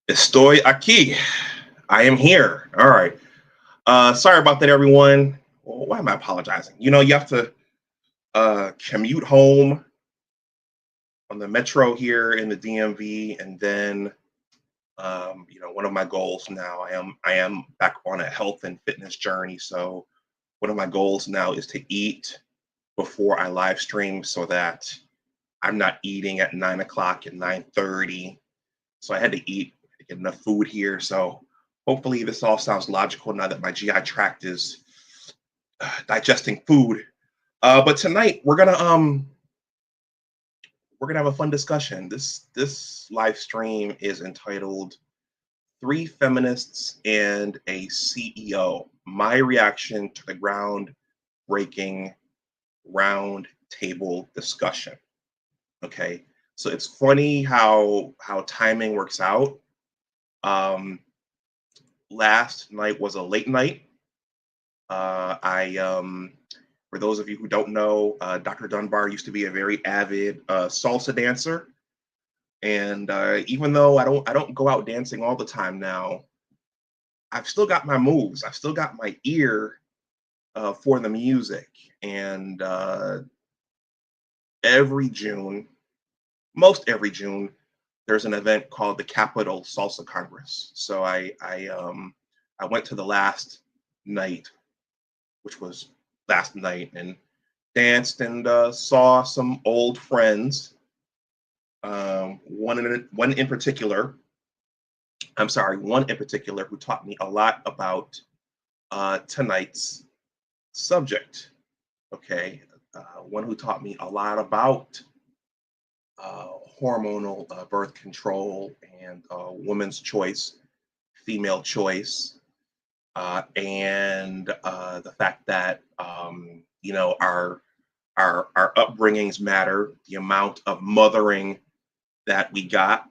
Estoy aquí. I am here. All right. Sorry about that, everyone. Well, why am I apologizing? You have to commute home on the metro here in the DMV, and then one of my goals now. I am back on a health and fitness journey. So one of my goals now is to eat before I live stream, so that I'm not eating at 9 o'clock and 9:30. So I had to eat to get enough food here. So hopefully this all sounds logical now that my GI tract is digesting food. But tonight we're gonna have a fun discussion. This live stream is entitled Three Feminists and a CEO. My reaction to the groundbreaking round table discussion. Okay. So it's funny how timing works out. Um, Last night was a late night. For those of you who don't know, Dr. Dunbar used to be a very avid salsa dancer, and even though I don't go out dancing all the time now, I've still got my moves. I've still got my ear for the music, and every June, most every June, there's an event called the Capital Salsa Congress. So I went to the last night, which was last night, and danced and saw some old friends. One in particular, one in particular who taught me a lot about tonight's subject. Okay, one who taught me a lot about hormonal birth control and woman's choice, female choice, and the fact that our upbringings matter. The amount of mothering that we got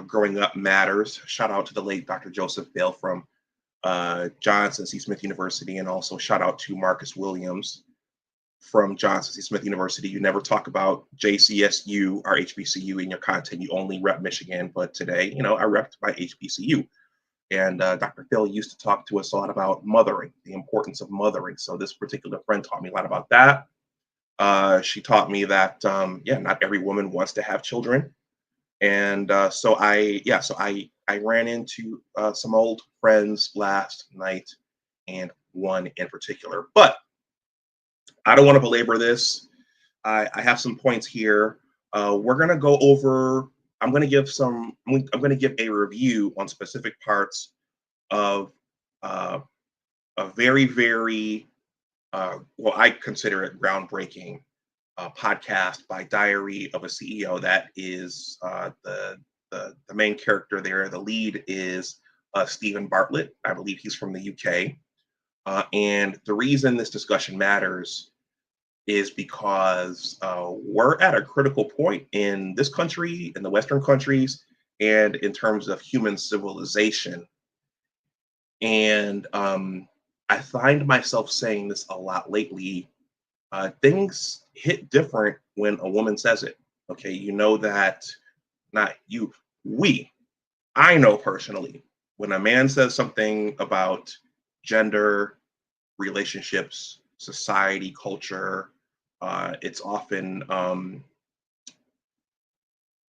growing up matters. Shout out to the late Dr. Joseph Bale from Johnson C. Smith University, and also shout out to Marcus Williams from Johnson C. Smith University. You never talk about JCSU or HBCU in your content. You only rep Michigan. But today, I repped my HBCU. And Dr. Phil used to talk to us a lot about mothering, the importance of mothering. So this particular friend taught me a lot about that. She taught me that, not every woman wants to have children. And so I ran into some old friends last night, and one in particular. But I don't want to belabor this. I have some points here. We're going to go over. I'm going to give a review on specific parts of a very, very well, I consider it groundbreaking podcast by Diary of a CEO. That is the main character there. The lead is Stephen Bartlett. I believe he's from the UK. And the reason this discussion matters is because we're at a critical point in this country, in the Western countries, and in terms of human civilization. And I find myself saying this a lot lately. Things hit different when a woman says it. Okay, you know that, not you, I know personally, when a man says something about gender, relationships, society, culture, it's often, and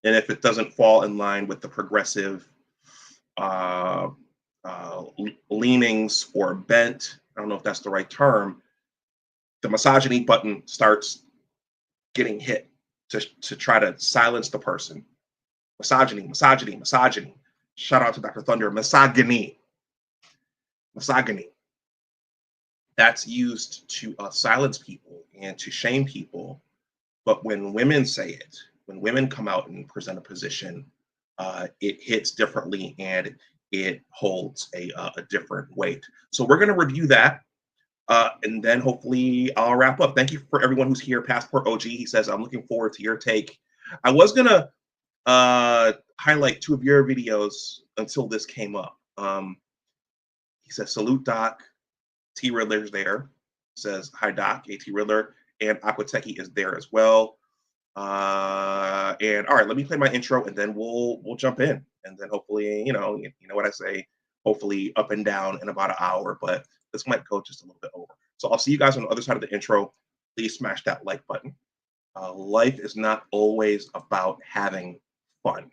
if it doesn't fall in line with the progressive uh, leanings or bent, I don't know if that's the right term, the misogyny button starts getting hit to try to silence the person. Misogyny, misogyny, misogyny. Shout out to Dr. Thunder. Misogyny. Misogyny. That's used to silence people and to shame people. But when women say it, when women come out and present a position, it hits differently and it holds a different weight. So we're going to review that. And then hopefully I'll wrap up. Thank you for everyone who's here. Passport OG, he says, I'm looking forward to your take. I was going to highlight two of your videos until this came up. He says, salute Doc. T Riddler's there. Says, hi Doc, AT Riddler. And Aquateki is there as well. And all right, let me play my intro and then we'll jump in. and then hopefully, you know what I say, hopefully up and down in about an hour, but this might go just a little bit over. So I'll see you guys on the other side of the intro. Please smash that like button. Life is not always about having fun,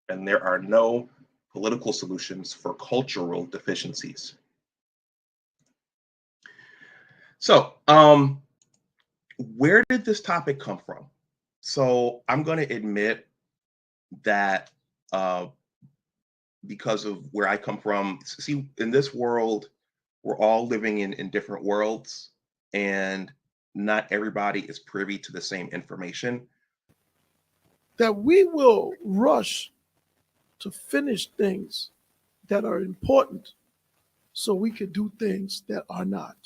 and there are no political solutions for cultural deficiencies. So, where did this topic come from? So, I'm going to admit that because of where I come from, see, in this world, we're all living in different worlds, and not everybody is privy to the same information. That we will rush to finish things that are important so we can do things that are not.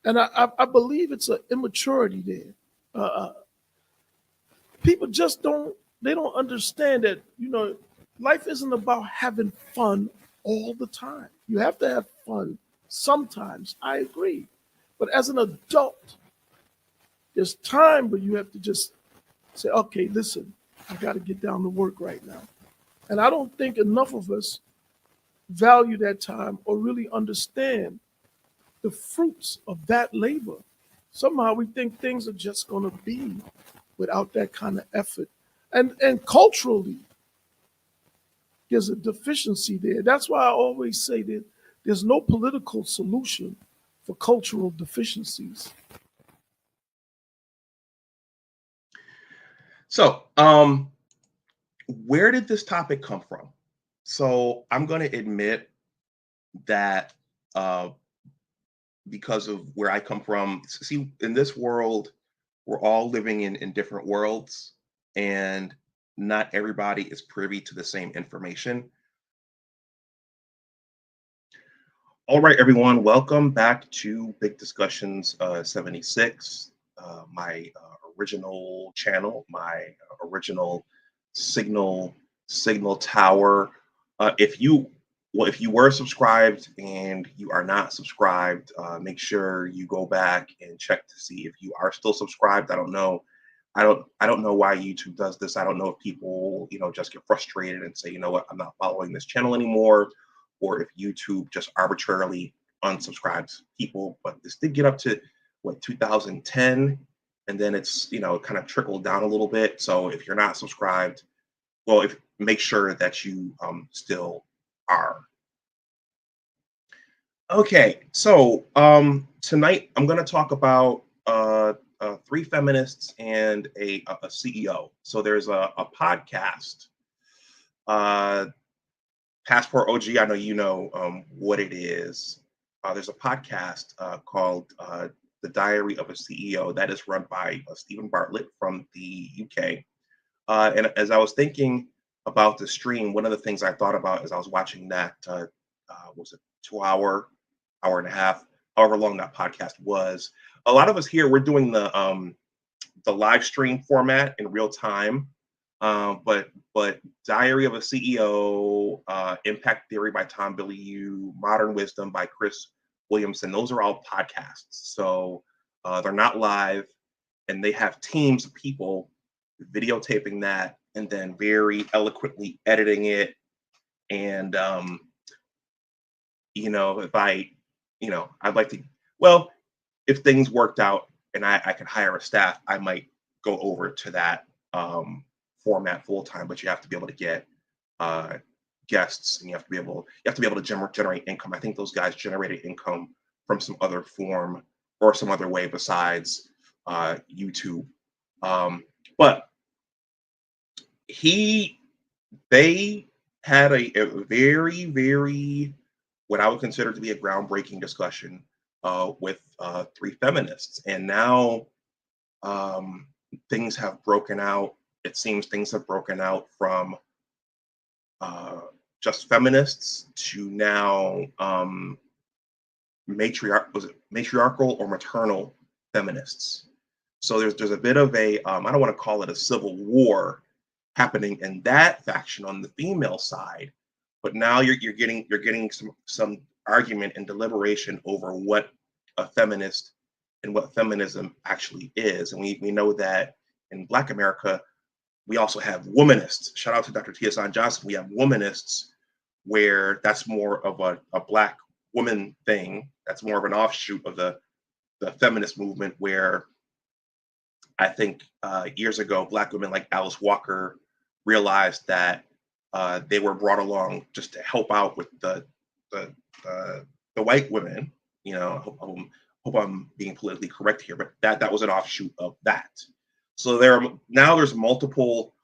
And I believe it's an immaturity there. People just don't understand that, life isn't about having fun all the time. You have to have fun sometimes. I agree. But as an adult, there's time where you have to just say, okay, listen, I got to get down to work right now. And I don't think enough of us value that time or really understand the fruits of that labor. Somehow we think things are just going to be without that kind of effort. And culturally, there's a deficiency there. That's why I always say that there's no political solution for cultural deficiencies. So, where did this topic come from? So, I'm going to admit that because of where I come from, see, in this world, we're all living in different worlds, and not everybody is privy to the same information. All right, everyone, welcome back to Big Discussions 76, my original channel, my original signal tower. If you were subscribed and you are not subscribed, make sure you go back and check to see if you are still subscribed. I don't know. I don't know why YouTube does this. I don't know if people, just get frustrated and say, you know what, I'm not following this channel anymore, or if YouTube just arbitrarily unsubscribes people. But this did get up to 2010, and then it's kind of trickled down a little bit. So if you're not subscribed, well, make sure that you still are. Okay, so tonight I'm going to talk about three feminists and a CEO. So there's a podcast, Passport OG. I know you know what it is. There's a podcast called The Diary of a CEO that is run by Stephen Bartlett from the UK. And as I was thinking about the stream, one of the things I thought about as I was watching that was a 2 hour, hour and a half, however long that podcast was. A lot of us here, we're doing the live stream format in real time. But Diary of a CEO, Impact Theory by Tom Bilyeu, Modern Wisdom by Chris Williamson, those are all podcasts. So they're not live, and they have teams of people videotaping that and then very eloquently editing it. And if I'd like to, well, if things worked out and I could hire a staff, I might go over to that format full time. But you have to be able to get guests, and you have to be able to generate income. I think those guys generated income from some other form or some other way besides YouTube. But they had a very, very, what I would consider to be a groundbreaking discussion with three feminists. And now things have broken out. It seems things have broken out from just feminists to now matriarchal or maternal feminists. So there's a bit of a I don't want to call it a civil war happening in that faction on the female side, but now you're getting some argument and deliberation over what a feminist and what feminism actually is. And we know that in Black America, We also have womanists. Shout out to Dr. Tia Johnson. We have womanists, where that's more of a Black woman thing. That's more of an offshoot of the feminist movement, where I think years ago, Black women like Alice Walker realized that they were brought along just to help out with the white women. You know, hope I'm being politically correct here, but that was an offshoot of that. So there's multiple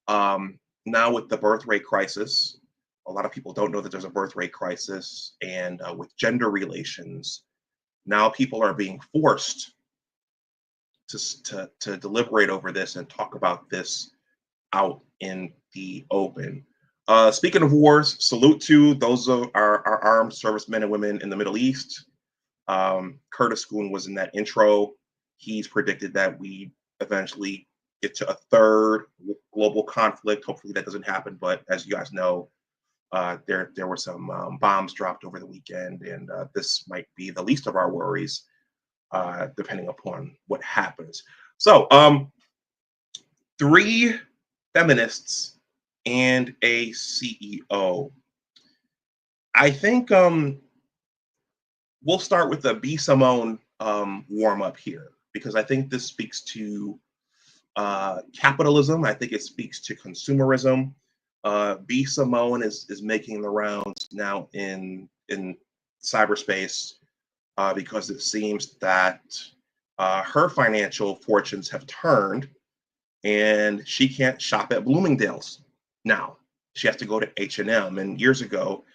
now with the birth rate crisis. A lot of people don't know that there's a birth rate crisis, and with gender relations, now people are being forced to deliberate over this and talk about this out in the open. Speaking of wars, salute to those of our armed servicemen and women in the Middle East. Curtis Goon was in that intro. He's predicted that we eventually get to a third global conflict. Hopefully that doesn't happen, but as you guys know, there were some bombs dropped over the weekend, and this might be the least of our worries, depending upon what happens. So, 3 feminists and a CEO. I think we'll start with the B. Simone warm up here, because I think this speaks to capitalism. I think it speaks to consumerism. B. Simone is making the rounds now in cyberspace because it seems that her financial fortunes have turned, and she can't shop at Bloomingdale's now. She has to go to H&M. And years ago,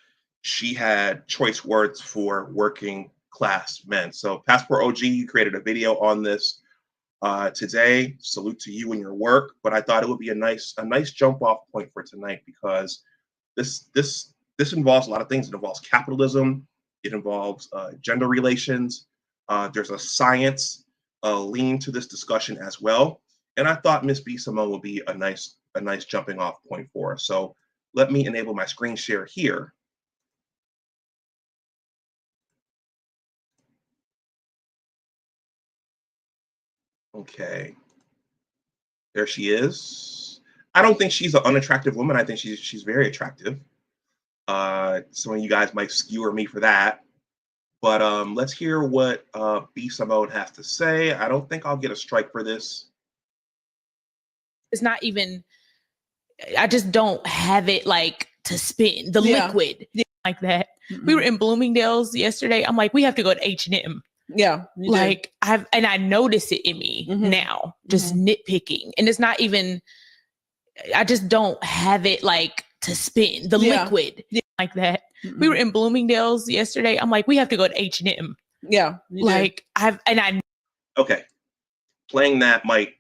she had choice words for working class men. So Passport OG, you created a video on this today. Salute to you and your work. But I thought it would be a nice jump off point for tonight, because this involves a lot of things. It involves capitalism. It involves gender relations. There's a science lean to this discussion as well. And I thought Miss B. Simone would be a nice jumping off point for us. So let me enable my screen share here. Okay, there she is. I don't think she's an unattractive woman. I think she's very attractive. Some of you guys might skewer me for that, but let's hear what B. Simone has to say. I don't think I'll get a strike for this. It's not even, I just don't have it like to spin the liquid like that. Mm-hmm. We were in Bloomingdale's yesterday. I'm like, we have to go to H&M. Yeah. Like I notice it in me now, just nitpicking. And it's not even, I just don't have it like to spin the liquid like that. Mm-hmm. We were in Bloomingdale's yesterday. I'm like, we have to go to H&M. Yeah. Like okay. Playing that might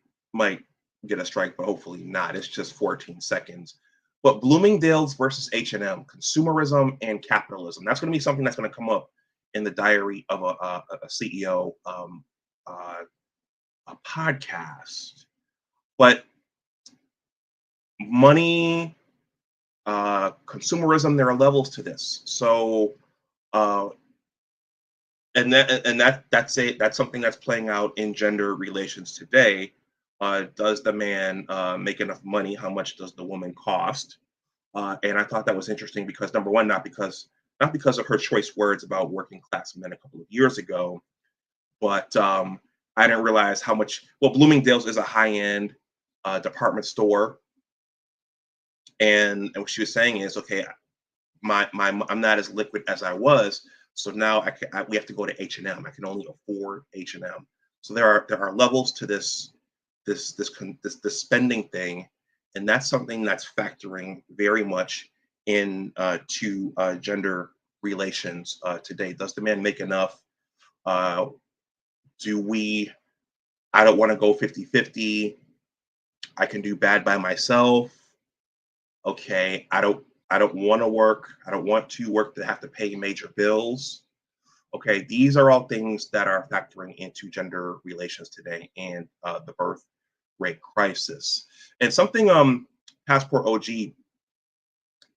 get a strike, but hopefully not. It's just 14 seconds. But Bloomingdale's versus H&M, consumerism and capitalism. That's going to be something that's going to come up in the diary of a CEO a podcast. But money, consumerism, there are levels to this. So that's something that's playing out in gender relations today. Does the man make enough money? How much does the woman cost? And I thought that was interesting because, number one, not because of her choice words about working class men a couple of years ago, but I didn't realize how much. Well, Bloomingdale's is a high-end department store, and what she was saying is, okay, I'm not as liquid as I was, so now we have to go to H&M. I can only afford H&M. So there are levels to this spending thing, and that's something that's factoring very much in to gender relations today. Does the man make enough? I don't want to go 50-50. I can do bad by myself. Okay, I don't want to work. I don't want to work to have to pay major bills. Okay, these are all things that are factoring into gender relations today and the birth rate crisis. And something Passport OG,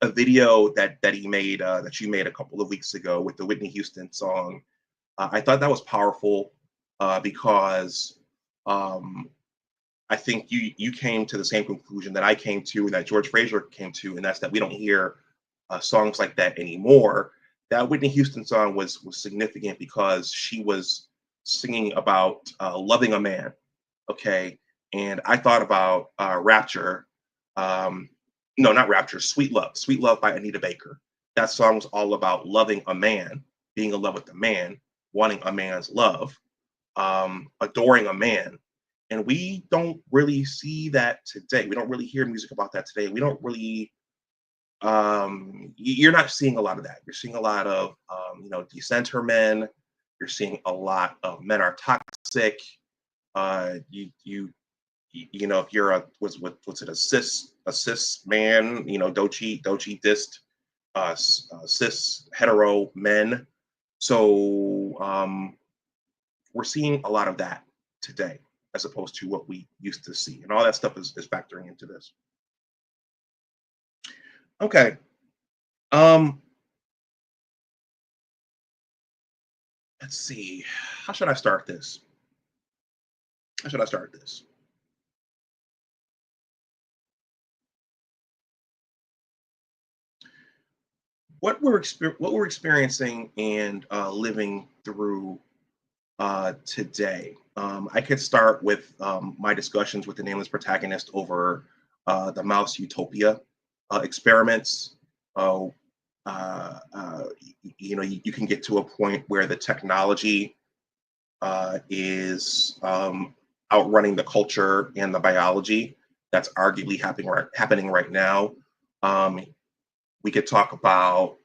a video that he made that you made a couple of weeks ago with the Whitney Houston song, I thought that was powerful because I think you came to the same conclusion that I came to, and that George Fraser came to, and that's that we don't hear songs like that anymore. That Whitney Houston song was significant because she was singing about loving a man. Okay, and I thought about Rapture. No, not Rapture. Sweet Love by Anita Baker. That song was all about loving a man, being in love with a man, wanting a man's love, adoring a man. And we don't really see that today. We don't really hear music about that today. We don't really, you're not seeing a lot of that. You're seeing a lot of, decenter men. You're seeing a lot of men are toxic. If you're what's it, a cis man, don't cheat dist, cis hetero men. So we're seeing a lot of that today, as opposed to what we used to see, and all that stuff is factoring into this. Okay. Let's see. How should I start this? What we're experiencing and living through today. I could start with my discussions with the nameless protagonist over the mouse utopia experiments. You can get to a point where the technology is outrunning the culture and the biology. That's arguably happening right now. We could talk about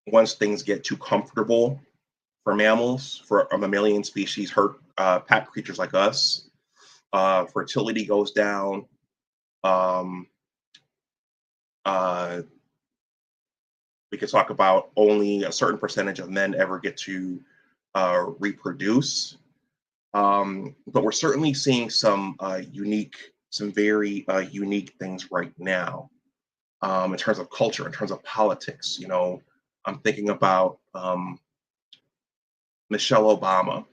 once things get too comfortable for mammals, for a mammalian species, pack creatures like us, fertility goes down. We could talk about only a certain percentage of men ever get to reproduce. But we're certainly seeing some very unique things right now in terms of culture, in terms of politics. I'm thinking about Michelle Obama,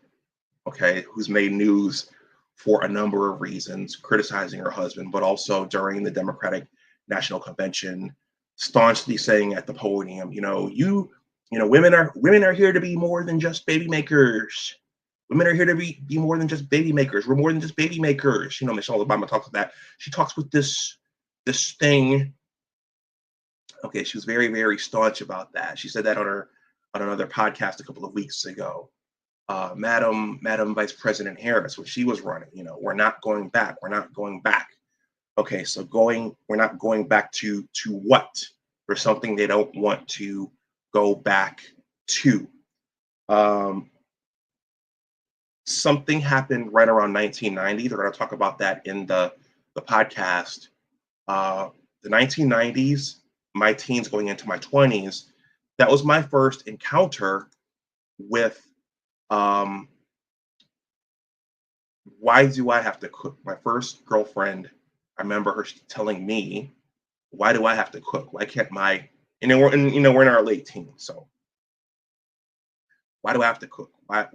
okay, who's made news for a number of reasons, criticizing her husband, but also during the Democratic National Convention, staunchly saying at the podium, women are here to be more than just baby makers. Women are here to be more than just baby makers. We're more than just baby makers. Michelle Obama talks about that. She talks with this thing. Okay, she was very, very staunch about that. She said that on another podcast a couple of weeks ago. Madam Vice President Harris, when she was running, we're not going back. We're not going back. Okay, so we're not going back to what? There's something they don't want to go back to. Something happened right around 1990. They're going to talk about that in the podcast. The 1990s, my teens going into my 20s, that was my first encounter with why do I have to cook? My first girlfriend, I remember her telling me, why do I have to cook? Why can't we're in our late teens, so why do I have to cook? Why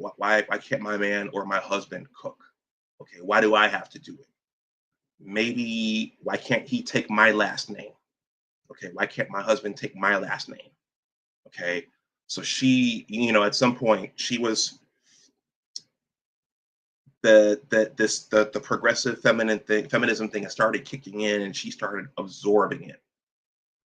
can't my man or my husband cook? Okay, why do I have to do it? Maybe why can't he take my last name? Okay, why can't my husband take my last name? Okay, so she, at some point she was the progressive feminism thing started kicking in, and she started absorbing it.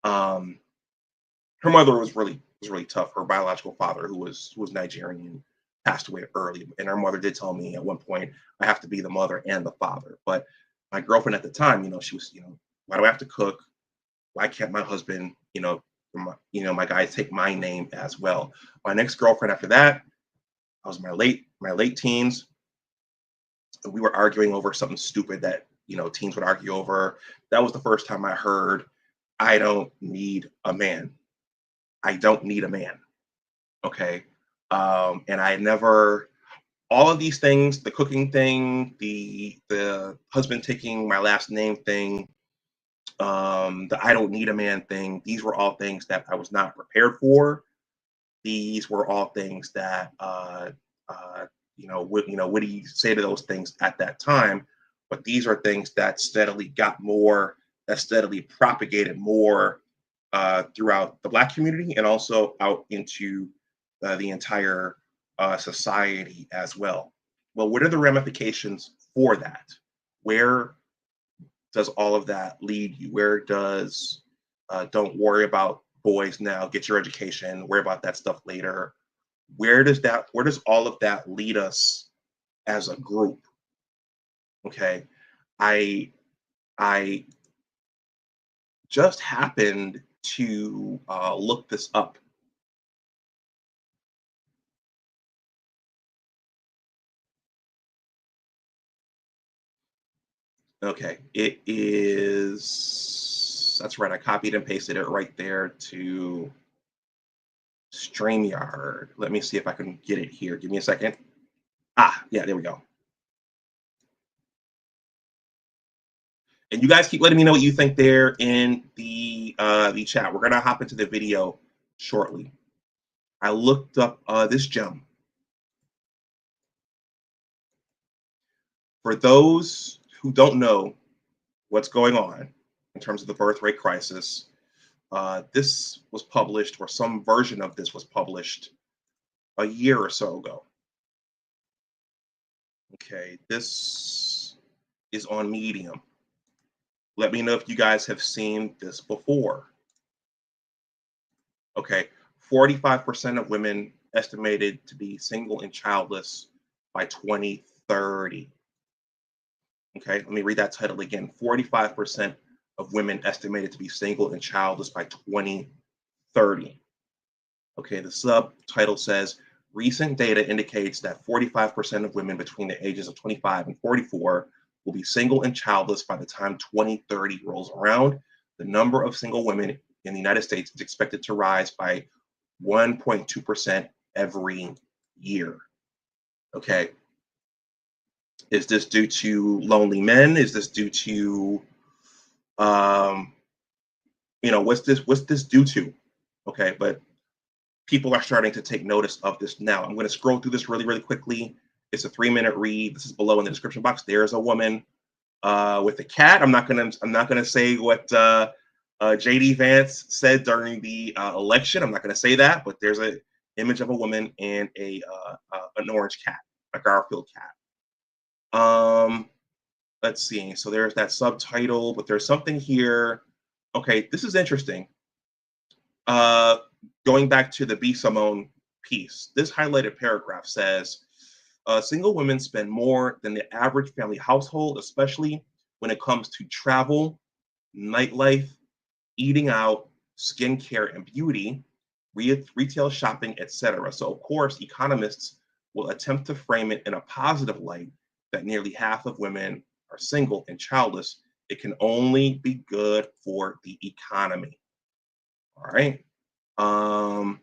Her mother was really tough. Her biological father, who was Nigerian, passed away early, and her mother did tell me at one point, I have to be the mother and the father. But my girlfriend at the time, she was, why do I have to cook? Why can't my husband, my guys take my name as well? My next girlfriend after that, I was my late teens. We were arguing over something stupid that teens would argue over. That was the first time I heard, I don't need a man. I don't need a man. Okay. And I never, all of these things, the cooking thing, the husband taking my last name thing, the I don't need a man thing, these were all things that I was not prepared for. These were all things that what do you say to those things at that time? But these are things that steadily propagated more throughout the Black community and also out into the entire society as well. Well, what are the ramifications for that? Where does all of that lead you? Where does don't worry about boys now, get your education, worry about that stuff later? Where does all of that lead us as a group? Okay, I just happened to look this up. Okay, it is, that's right, I copied and pasted it right there to StreamYard. Let me see if I can get it here. Give me a second. Yeah, there we go. And you guys keep letting me know what you think there in the chat. We're gonna hop into the video shortly. I looked up this gem. For those who don't know what's going on in terms of the birth rate crisis, this was published, or some version of this was published, a year or so ago. Okay, this is on Medium. Let me know if you guys have seen this before. Okay, 45% of women estimated to be single and childless by 2030. Okay, let me read that title again. 45% of women estimated to be single and childless by 2030. Okay, the subtitle says, recent data indicates that 45% of women between the ages of 25 and 44 will be single and childless by the time 2030 rolls around. The number of single women in the United States is expected to rise by 1.2% every year. Okay. Is this due to lonely men? Is this due to, what's this due to? Okay, but people are starting to take notice of this now. I'm going to scroll through this really, really quickly. It's a 3-minute read. This is below in the description box. There's a woman with a cat. I'm not gonna say what JD Vance said during the election. I'm not gonna say that, but there's an image of a woman and an orange cat, a Garfield cat. Let's see. So there's that subtitle, but there's something here. Okay, this is interesting. Going back to the B. Simone piece, this highlighted paragraph says, single women spend more than the average family household, especially when it comes to travel, nightlife, eating out, skincare and beauty, retail shopping, etc. So of course, economists will attempt to frame it in a positive light that nearly half of women are single and childless. It can only be good for the economy. All right. I'm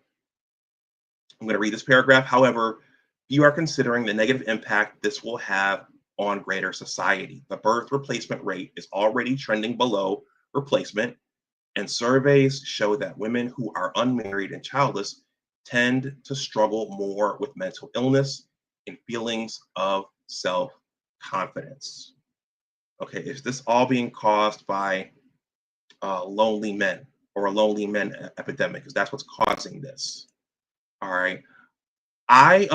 going to read this paragraph. However, you are considering the negative impact this will have on greater society. The birth replacement rate is already trending below replacement, and surveys show that women who are unmarried and childless tend to struggle more with mental illness and feelings of self-confidence. Okay, is this all being caused by lonely men, or a lonely men epidemic? Because that's what's causing this. All right. I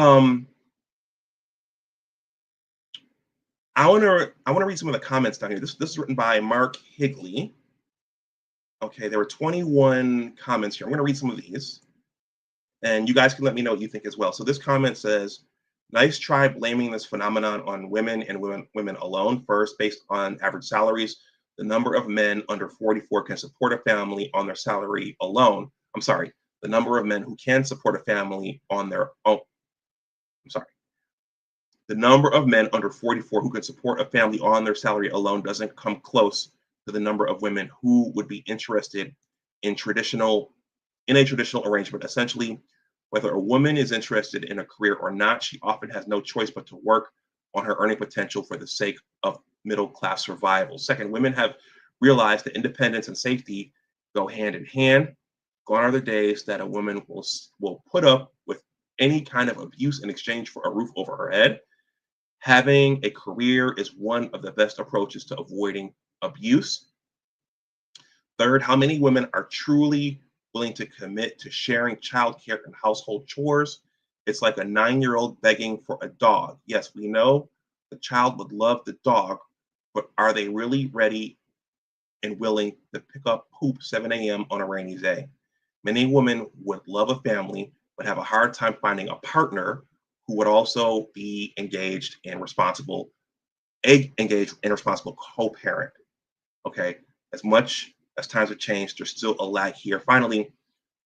want to read some of the comments down here. This is written by Mark Higley. Okay, there were 21 comments here. I'm going to read some of these, and you guys can let me know what you think as well. So this comment says, nice try blaming this phenomenon on women and women alone. First, based on average salaries, the number of men under 44 can support a family on their salary alone. I'm sorry, the number of men who can support a family on their own. I'm sorry. The number of men under 44 who can support a family on their salary alone doesn't come close to the number of women who would be interested in a traditional arrangement. Essentially, whether a woman is interested in a career or not, she often has no choice but to work on her earning potential for the sake of middle-class survival. Second, women have realized that independence and safety go hand in hand. Gone are the days that a woman will put up with any kind of abuse in exchange for a roof over her head. Having a career is one of the best approaches to avoiding abuse. Third, how many women are truly willing to commit to sharing childcare and household chores? It's like a 9-year-old begging for a dog. Yes, we know the child would love the dog, but are they really ready and willing to pick up poop 7 a.m. on a rainy day? Many women would love a family, but have a hard time finding a partner who would also be engaged and responsible co-parent. Okay, as much as times have changed, there's still a lag here. Finally,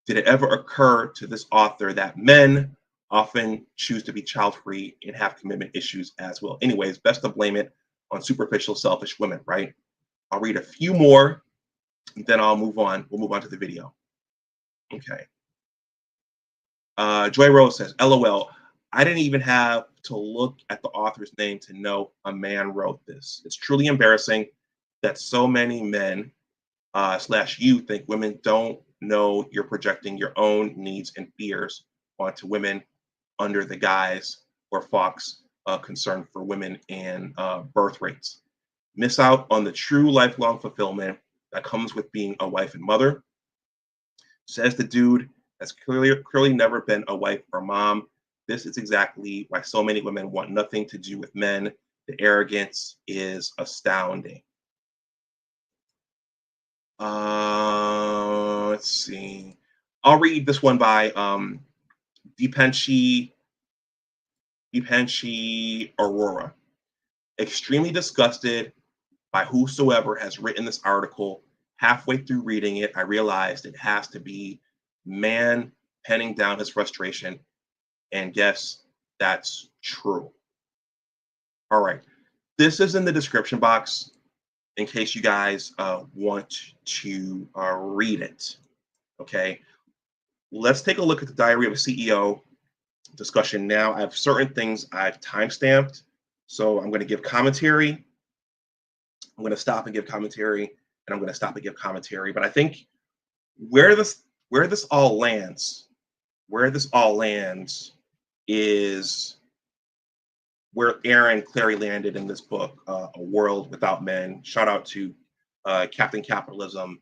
did it ever occur to this author that men often choose to be child-free and have commitment issues as well? Anyways, best to blame it on superficial, selfish women, right? I'll read a few more, and then I'll move on. We'll move on to the video. Okay. Joy Rose says, LOL, I didn't even have to look at the author's name to know a man wrote this. It's truly embarrassing that so many men / you think women don't know you're projecting your own needs and fears onto women under the guise or Fox concern for women and birth rates. Miss out on the true lifelong fulfillment that comes with being a wife and mother. Says the dude that's clearly never been a wife or mom. This is exactly why so many women want nothing to do with men. The arrogance is astounding. Let's see. I'll read this one by Deepanshi Aurora. Extremely disgusted by whosoever has written this article. Halfway through reading it, I realized it has to be man penning down his frustration, and guess that's true. All right, this is in the description box in case you guys want to read it. Okay, let's take a look at the Diary of a CEO discussion now. I have certain things I've timestamped, so I'm going to give commentary. I'm going to stop and give commentary, and I'm going to stop and give commentary. But I think where this all lands is where Aaron Clary landed in this book, A World Without Men. Shout out to Captain Capitalism.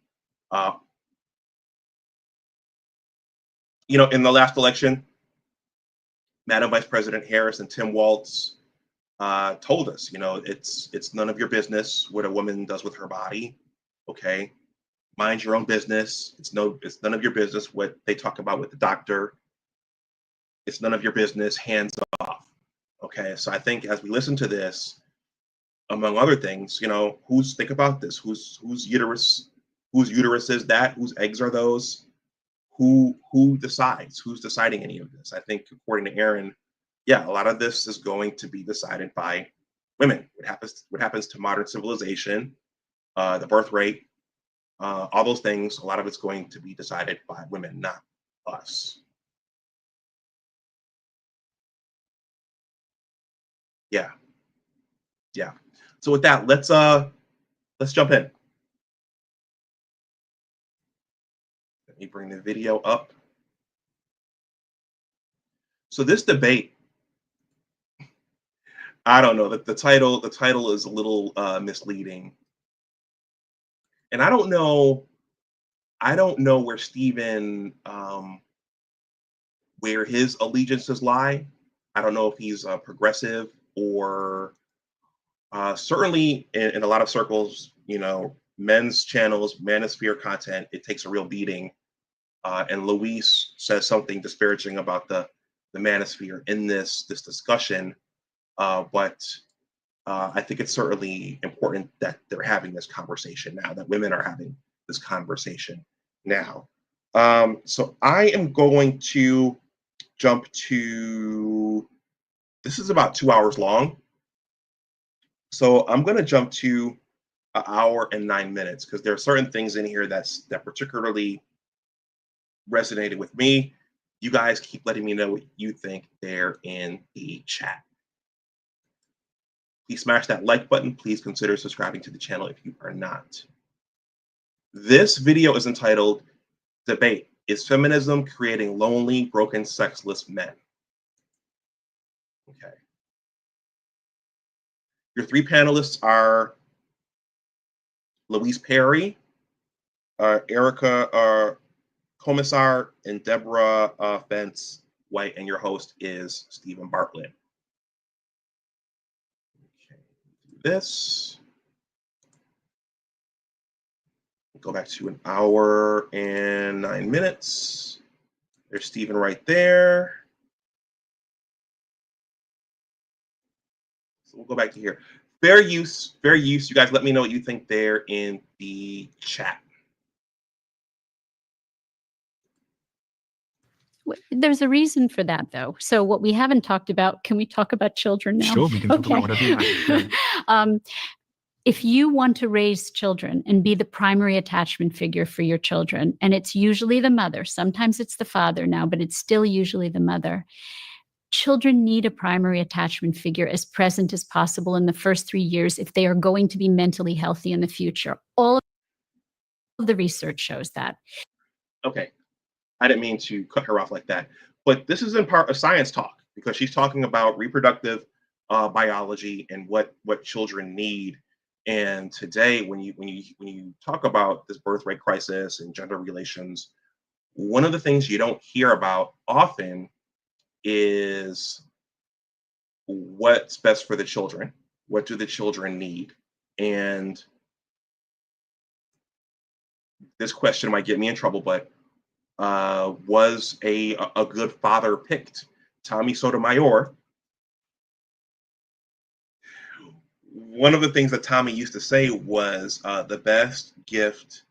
In the last election, Madam Vice President Harris and Tim Walz told us, it's none of your business what a woman does with her body. Okay, mind your own business. It's none of your business what they talk about with the doctor. It's none of your business. Hands off. Okay, so I think as we listen to this, among other things, think about this. Whose uterus is that? Whose eggs are those? Who decides? Who's deciding any of this? I think, according to Aaron, yeah, a lot of this is going to be decided by women. What happens to modern civilization, the birth rate, all those things, a lot of it's going to be decided by women, not us. Yeah. So with that, let's jump in. Let me bring the video up. So this debate, I don't know, the title is a little misleading. And I don't know where Stephen where his allegiances lie. I don't know if he's progressive or certainly in a lot of circles, men's channels, manosphere content, it takes a real beating. And Luis says something disparaging about the manosphere in this discussion. But I think it's certainly important that they're having this conversation now, that women are having this conversation now. So I am going to jump to, this is about 2 hours long. So I'm going to jump to 1 hour and 9 minutes because there are certain things in here that particularly resonated with me. You guys keep letting me know what you think there in the chat. Please smash that like button. Please consider subscribing to the channel if you are not. This video is entitled Debate: Is Feminism Creating Lonely, Broken, Sexless Men? Okay. Your three panelists are Louise Perry, Erica Commissar, and Deborah Fence White, and your host is Stephen Bartlett. Okay. This. Go back to an hour and 9 minutes. There's Stephen right there. So we'll go back to here. Fair use, fair use. You guys let me know what you think there in the chat. There's a reason for that, though. So what we haven't talked about, can we talk about children now? Sure, we can talk about whatever you like. If you want to raise children and be the primary attachment figure for your children, and it's usually the mother, sometimes it's the father now, but it's still usually the mother. Children need a primary attachment figure as present as possible in the first 3 years if they are going to be mentally healthy in the future. All of the research shows that. Okay. I didn't mean to cut her off like that, but this is in part a science talk because she's talking about reproductive biology and what children need. And today, when you talk about this birth rate crisis and gender relations, one of the things you don't hear about often is what's best for the children. What do the children need? And this question might get me in trouble, but was a good father picked? Tommy Sotomayor. One of the things that Tommy used to say was the best gift,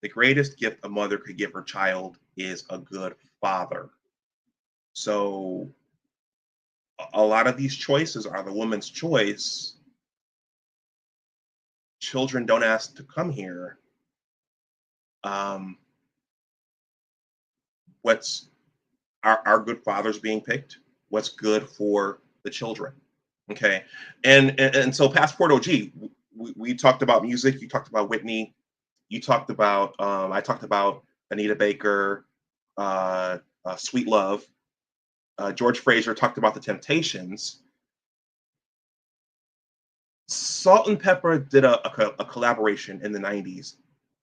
the greatest gift a mother could give her child is a good father. So a lot of these choices are the woman's choice. Children don't ask to come here. What's our good fathers being picked? What's good for the children? Okay, and so Passport OG, we talked about music. You talked about Whitney. You talked about I talked about Anita Baker, Sweet Love. George Fraser talked about the Temptations. Salt and Pepper did a collaboration in the 90s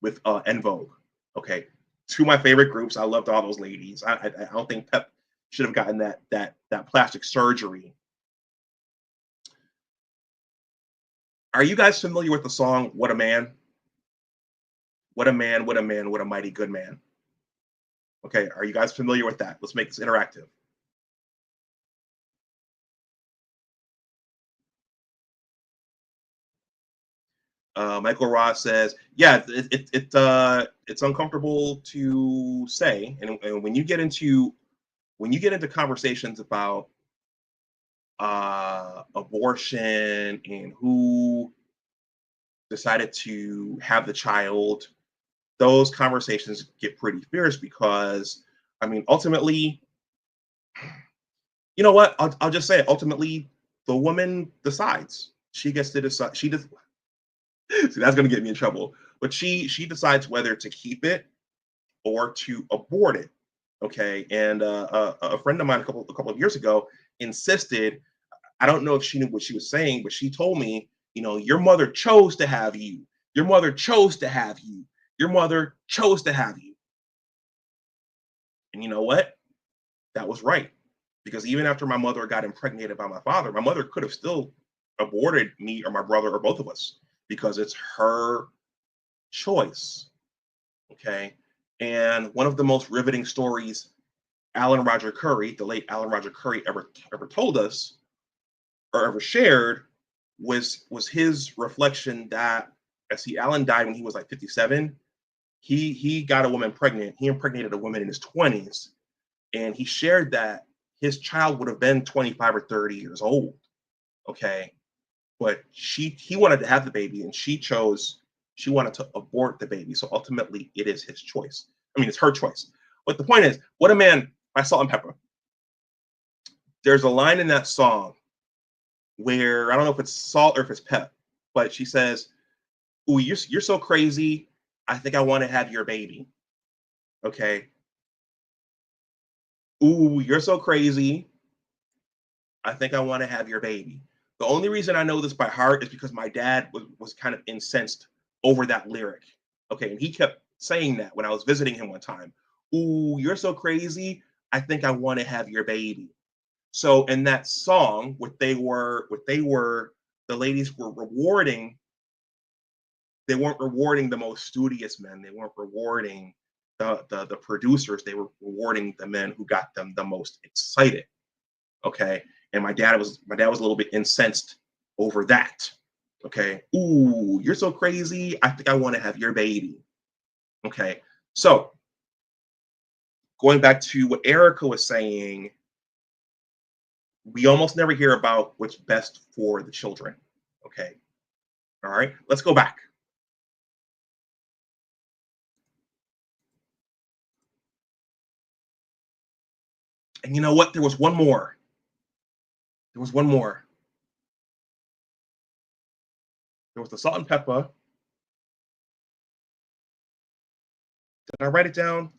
with En Vogue. Okay, two of my favorite groups. I loved all those ladies. I don't think Pep should have gotten that plastic surgery. Are you guys familiar with the song "What a Man"? What a man, what a man, what a mighty good man. Okay, are you guys familiar with that? Let's make this interactive. Michael Ross says, yeah, it's uncomfortable to say, and when you get into conversations about abortion and who decided to have the child, those conversations get pretty fierce because, I mean, ultimately, you know what? I'll just say it. Ultimately, the woman decides. She gets to decide. She does. See, that's going to get me in trouble. But she decides whether to keep it or to abort it. Okay. And a friend of mine a couple of years ago insisted. I don't know if she knew what she was saying, but she told me, you know, your mother chose to have you. Your mother chose to have you. Your mother chose to have you. And you know what? That was right. Because even after my mother got impregnated by my father, my mother could have still aborted me or my brother or both of us because it's her choice. Okay. And one of the most riveting stories Alan Roger Curry, the late Alan Roger Curry, ever told us or ever shared was his reflection that, Alan died when he was like 57. He got a woman pregnant. He impregnated a woman in his 20s. And he shared that his child would have been 25 or 30 years old. Okay. But he wanted to have the baby and she wanted to abort the baby. So ultimately it is his choice. I mean, it's her choice. But the point is, What a Man by Salt and Pepper. There's a line in that song where I don't know if it's Salt or if it's Pep, but she says, "Ooh, you're so crazy. I think I want to have your baby." Okay. "Ooh, you're so crazy. I think I want to have your baby. The only reason I know this by heart is because my dad was kind of incensed over that lyric. Okay, and he kept saying that when I was visiting him one time. Ooh, you're so crazy. I think I want to have your baby. So in that song, the ladies were rewarding. They weren't rewarding the most studious men. They weren't rewarding the producers. They were rewarding the men who got them the most excited. Okay, and my dad was a little bit incensed over that. Okay, ooh, you're so crazy. I think I want to have your baby. Okay, so going back to what Erica was saying, we almost never hear about what's best for the children. Okay, all right, let's go back. And you know what? There was one more. There was one more. There was the salt and pepper. Did I write it down?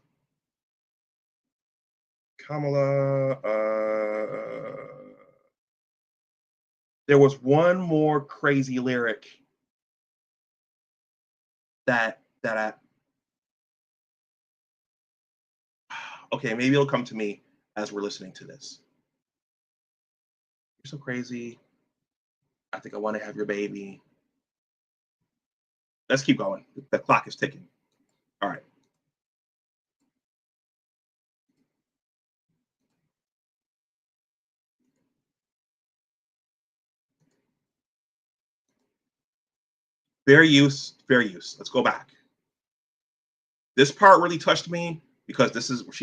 Kamala. There was one more crazy lyric that I. Okay, maybe it'll come to me as we're listening to this. You're so crazy. I think I want to have your baby. Let's keep going. The clock is ticking. All right. Fair use, fair use. Let's go back. This part really touched me because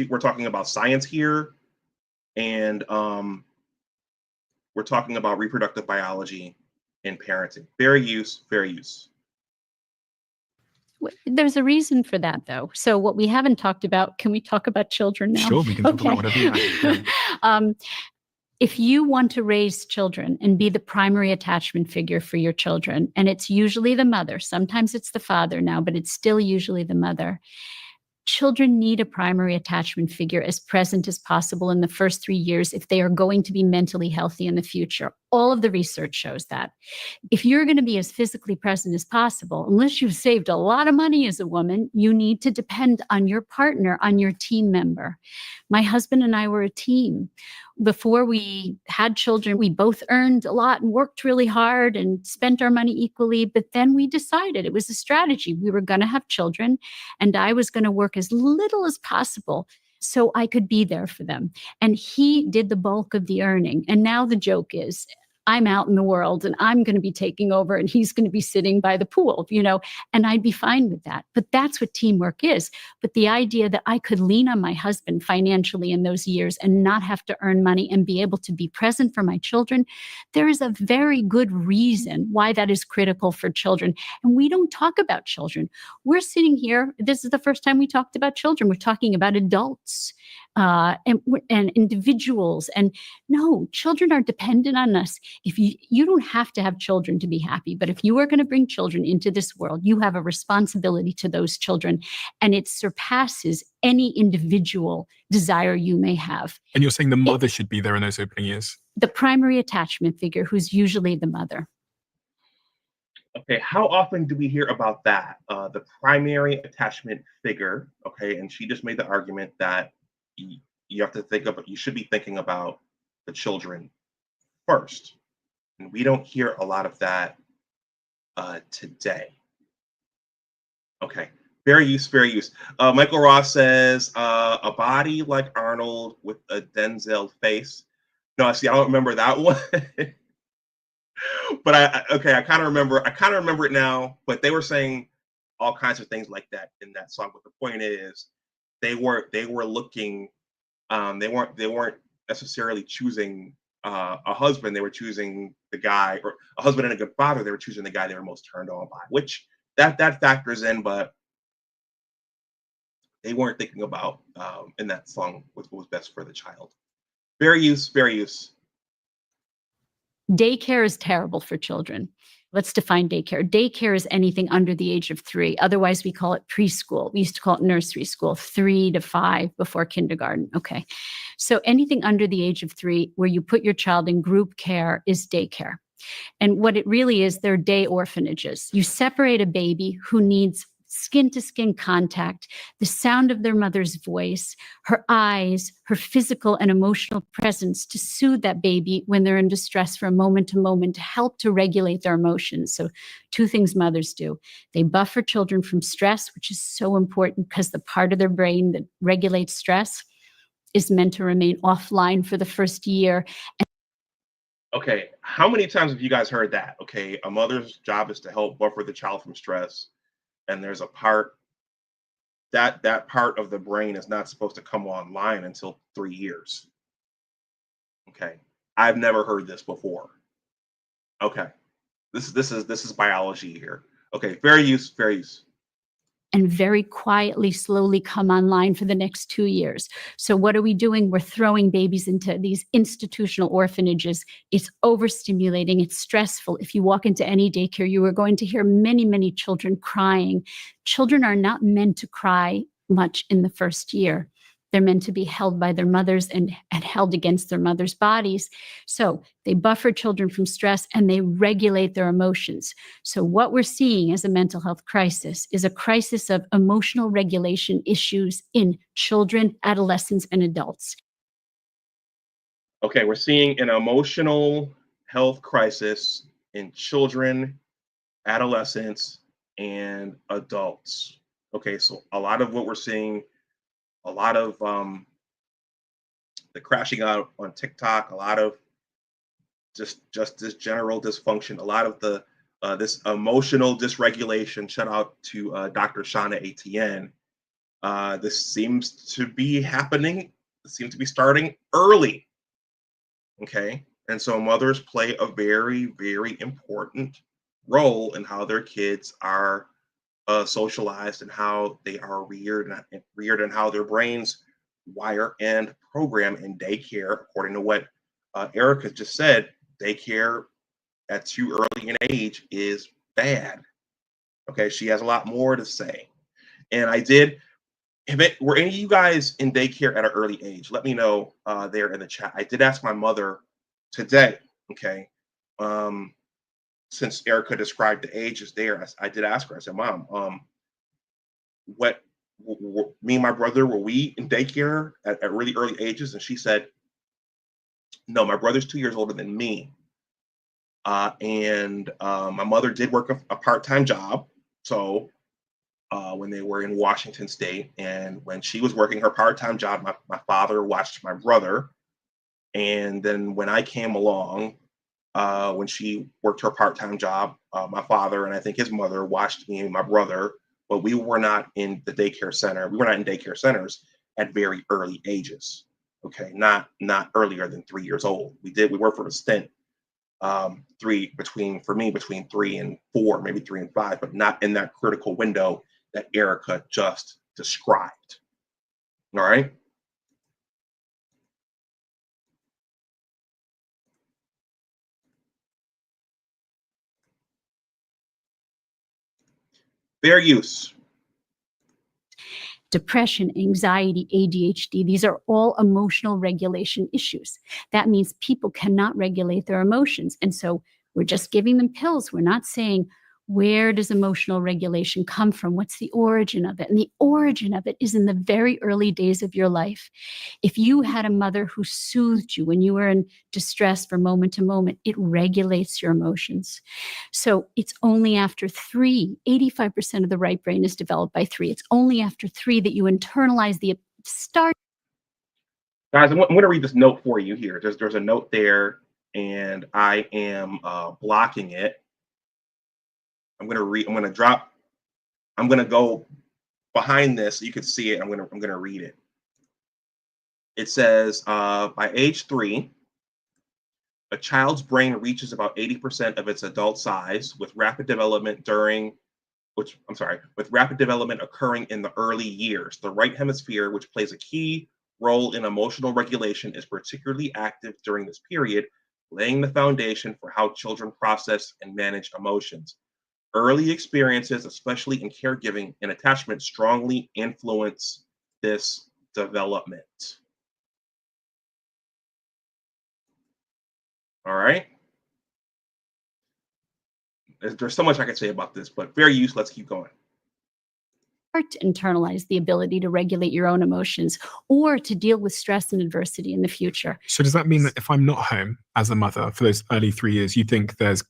we're talking about science here, and we're talking about reproductive biology and parenting. Fair use, fair use. There's a reason for that, though. So what we haven't talked about, can we talk about children now? Sure, we can talk about whatever you like. If you want to raise children and be the primary attachment figure for your children, and it's usually the mother, sometimes it's the father now, but it's still usually the mother. Children need a primary attachment figure as present as possible in the first 3 years if they are going to be mentally healthy in the future. All of the research shows that. If you're going to be as physically present as possible, unless you've saved a lot of money as a woman, you need to depend on your partner, on your team member. My husband and I were a team. Before we had children, we both earned a lot and worked really hard and spent our money equally. But then we decided it was a strategy. We were going to have children, and I was going to work as little as possible so I could be there for them. And he did the bulk of the earning. And now the joke is, I'm out in the world and I'm going to be taking over and he's going to be sitting by the pool, and I'd be fine with that. But that's what teamwork is. But the idea that I could lean on my husband financially in those years and not have to earn money and be able to be present for my children, there is a very good reason why that is critical for children. And we don't talk about children. We're sitting here. This is the first time we talked about children. We're talking about adults and individuals. And no, children are dependent on us. If you don't have to have children to be happy, but if you are going to bring children into this world, you have a responsibility to those children, and it surpasses any individual desire you may have. And you're saying the mother should be there in those opening years? The primary attachment figure, who's usually the mother. Okay, how often do we hear about that? The primary attachment figure, okay, and she just made the argument that you have to you should be thinking about the children first. And we don't hear a lot of that today. Okay, fair use, fair use. Michael Ross says, a body like Arnold with a Denzel face. No, see, I don't remember that one. But I kind of remember it now. But they were saying all kinds of things like that in that song. But the point is, they were looking. They weren't necessarily choosing a husband. They were choosing the guy, or a husband and a good father. They were choosing the guy they were most turned on by, which that factors in. But they weren't thinking about in that song what was best for the child. Fair use, fair use. Daycare is terrible for children. Let's define daycare. Daycare is anything under the age of 3. Otherwise, we call it preschool. We used to call it nursery school, 3 to 5 before kindergarten. Okay. So anything under the age of 3 where you put your child in group care is daycare. And what it really is, they're day orphanages. You separate a baby who needs skin-to-skin contact, the sound of their mother's voice, her eyes, her physical and emotional presence to soothe that baby when they're in distress from moment to moment, to help to regulate their emotions. So 2 things mothers do. They buffer children from stress, which is so important because the part of their brain that regulates stress is meant to remain offline for the first year. Okay, how many times have you guys heard that? Okay, a mother's job is to help buffer the child from stress. And there's a part that part of the brain is not supposed to come online until 3 years. Okay, I've never heard this before. Okay, this is biology here. Okay, fair use. And very quietly, slowly come online for the next 2 years. So what are we doing? We're throwing babies into these institutional orphanages. It's overstimulating. It's stressful. If you walk into any daycare, you are going to hear many, many children crying. Children are not meant to cry much in the first year. They're meant to be held by their mothers and held against their mothers' bodies. So they buffer children from stress and they regulate their emotions. So what we're seeing as a mental health crisis is a crisis of emotional regulation issues in children, adolescents, and adults. Okay, we're seeing an emotional health crisis in children, adolescents, and adults. Okay, so a lot of what we're seeing, a lot of the crashing out on TikTok, a lot of just this general dysfunction, a lot of the this emotional dysregulation. Shout out to Dr. Shauna Etienne. This seems to be happening. It seems to be starting early. Okay, and so mothers play a very, very important role in how their kids are socialized and how they are reared and how their brains wire and program in daycare. According to what Erica just said, daycare at too early an age is bad. Okay, she has a lot more to say. And were any of you guys in daycare at an early age? Let me know there in the chat. I did ask my mother today, okay, since Erica described the ages there, I did ask her. I said, "Mom, me and my brother, were we in daycare at really early ages?" And she said, "No, my brother's 2 years older than me." And my mother did work a part-time job. So when they were in Washington State, and when she was working her part-time job, my father watched my brother. And then when I came along, when she worked her part-time job, my father and I think his mother watched me and my brother, but we were not in the daycare center. We were not in daycare centers at very early ages. Okay, not earlier than 3 years old. We worked for a stint, between 3 and 4, maybe 3 and 5, but not in that critical window that Erica just described. All right. Fair use. Depression, anxiety, ADHD, these are all emotional regulation issues. That means people cannot regulate their emotions. And so we're just giving them pills. We're not saying, where does emotional regulation come from? What's the origin of it? And the origin of it is in the very early days of your life. If you had a mother who soothed you when you were in distress from moment to moment, it regulates your emotions. So it's only after 3, 85% of the right brain is developed by 3. It's only after 3 that you internalize the start. Guys, I'm going to read this note for you here. There's a note there, and I am blocking it. I'm going to go behind this so you can see it. I'm going to read it. It says, by age 3, a child's brain reaches about 80% of its adult size, with rapid development occurring in the early years. The right hemisphere, which plays a key role in emotional regulation, is particularly active during this period, laying the foundation for how children process and manage emotions. Early experiences, especially in caregiving and attachment, strongly influence this development. All right. There's so much I could say about this, but fair use, let's keep going. Or to internalize the ability to regulate your own emotions or to deal with stress and adversity in the future. So does that mean that if I'm not home as a mother for those early 3 years, you think there's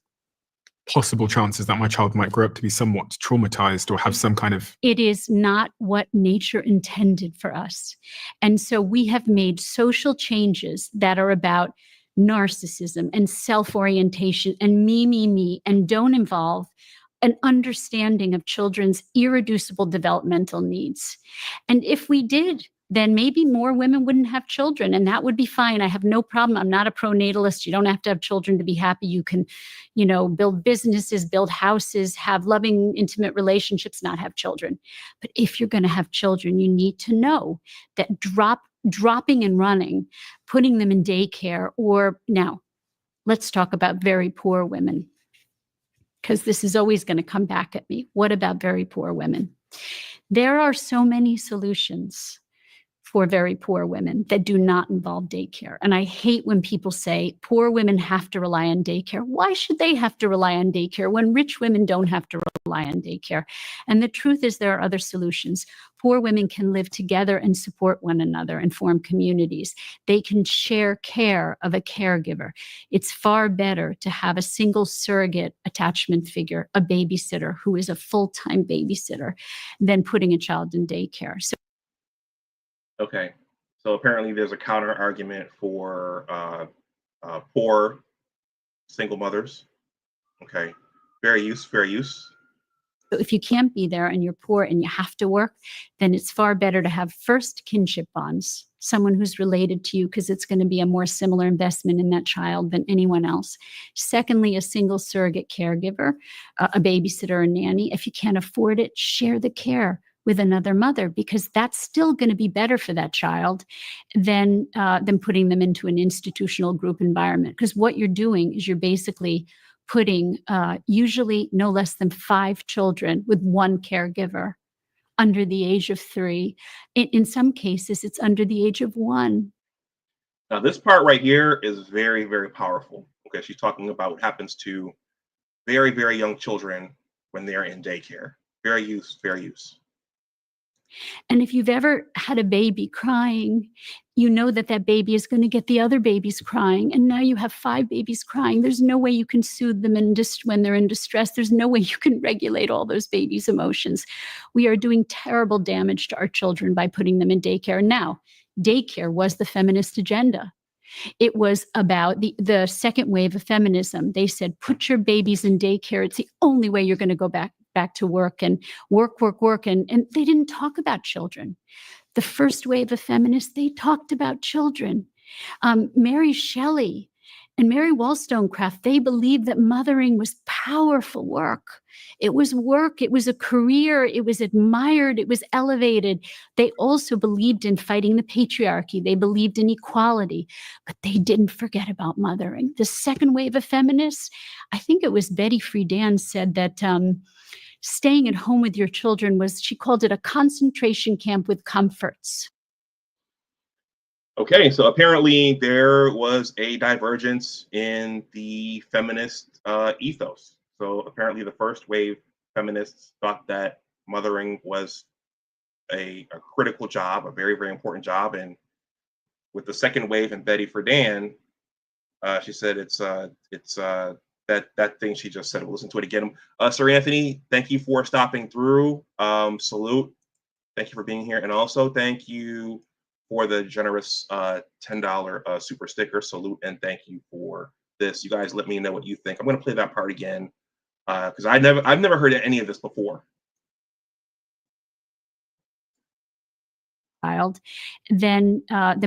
possible chances that my child might grow up to be somewhat traumatized or have some kind of... It is not what nature intended for us. And so we have made social changes that are about narcissism and self-orientation and me, and don't involve an understanding of children's irreducible developmental needs. And if we did, then maybe more women wouldn't have children, and that would be fine. I have no problem. I'm not a pronatalist. You don't have to have children to be happy. You can, build businesses, build houses, have loving, intimate relationships, not have children. But if you're going to have children, you need to know that dropping and running, putting them in daycare, or now, let's talk about very poor women, because this is always going to come back at me. What about very poor women? There are so many solutions for very poor women that do not involve daycare. And I hate when people say poor women have to rely on daycare. Why should they have to rely on daycare when rich women don't have to rely on daycare? And the truth is there are other solutions. Poor women can live together and support one another and form communities. They can share care of a caregiver. It's far better to have a single surrogate attachment figure, a babysitter who is a full-time babysitter, than putting a child in daycare. Okay, so apparently there's a counter argument for poor single mothers. Okay, fair use. So if you can't be there and you're poor and you have to work, then it's far better to have first kinship bonds, someone who's related to you, because it's going to be a more similar investment in that child than anyone else. Secondly, a single surrogate caregiver, a babysitter or nanny. If you can't afford it, share the care with another mother, because that's still going to be better for that child than putting them into an institutional group environment. Because what you're doing is you're basically putting usually no less than 5 children with one caregiver under the age of 3. In some cases, it's under the age of 1. Now, this part right here is very, very powerful. Okay, she's talking about what happens to very, very young children when they're in daycare. Fair use. And if you've ever had a baby crying, you know that that baby is going to get the other babies crying. And now you have 5 babies crying. There's no way you can soothe them when they're in distress. There's no way you can regulate all those babies' emotions. We are doing terrible damage to our children by putting them in daycare. Now, daycare was the feminist agenda. It was about the second wave of feminism. They said, put your babies in daycare. It's the only way you're going to go back to work and work. And they didn't talk about children. The first wave of feminists, they talked about children. Mary Shelley and Mary Wollstonecraft, they believed that mothering was powerful work. It was work. It was a career. It was admired. It was elevated. They also believed in fighting the patriarchy. They believed in equality, but they didn't forget about mothering. The second wave of feminists, I think it was Betty Friedan said that staying at home with your children she called it a concentration camp with comforts. Okay, so apparently there was a divergence in the feminist ethos. So apparently the first wave feminists thought that mothering was a critical job, a very, very important job. And with the second wave and Betty Friedan, she said it's that thing she just said. We'll listen to it again. Sir Anthony, thank you for stopping through. Salute. Thank you for being here. And also thank you for the generous $10 super sticker. Salute and thank you for this. You guys let me know what you think. I'm going to play that part again because I've never heard any of this before. Child, than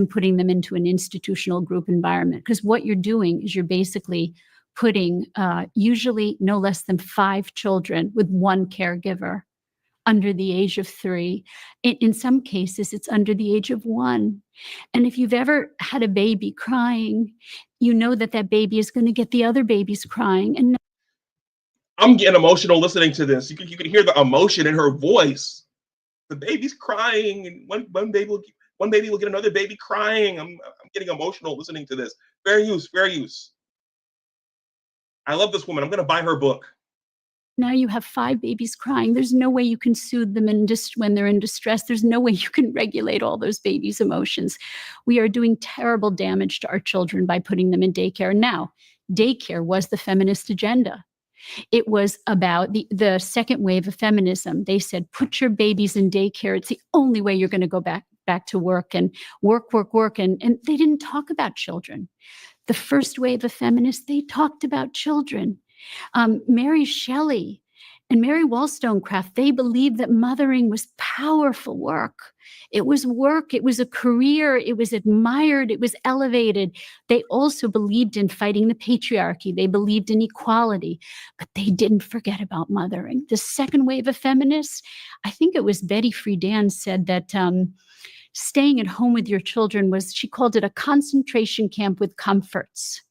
putting them into an institutional group environment. Because what you're doing is you're basically putting usually no less than 5 children with one caregiver under the age of 3. In some cases, it's under the age of 1. And if you've ever had a baby crying, you know that that baby is going to get the other babies crying. And I'm getting emotional listening to this. You can hear the emotion in her voice. The baby's crying, and one baby will get another baby crying. I'm getting emotional listening to this. Fair use, fair use. I love this woman. I'm going to buy her book. now you have 5 babies crying. There's no way you can soothe them when they're in distress. There's no way you can regulate all those babies' emotions. We are doing terrible damage to our children by putting them in daycare. Now, daycare was the feminist agenda. It was about the second wave of feminism. They said, put your babies in daycare. It's the only way you're going to go back to work and work. And they didn't talk about children. The first wave of feminists, they talked about children. Mary Shelley and Mary Wollstonecraft, they believed that mothering was powerful work. It was work. It was a career. It was admired. It was elevated. They also believed in fighting the patriarchy. They believed in equality, but they didn't forget about mothering. The second wave of feminists, I think it was Betty Friedan said that staying at home with your children she called it a concentration camp with comforts.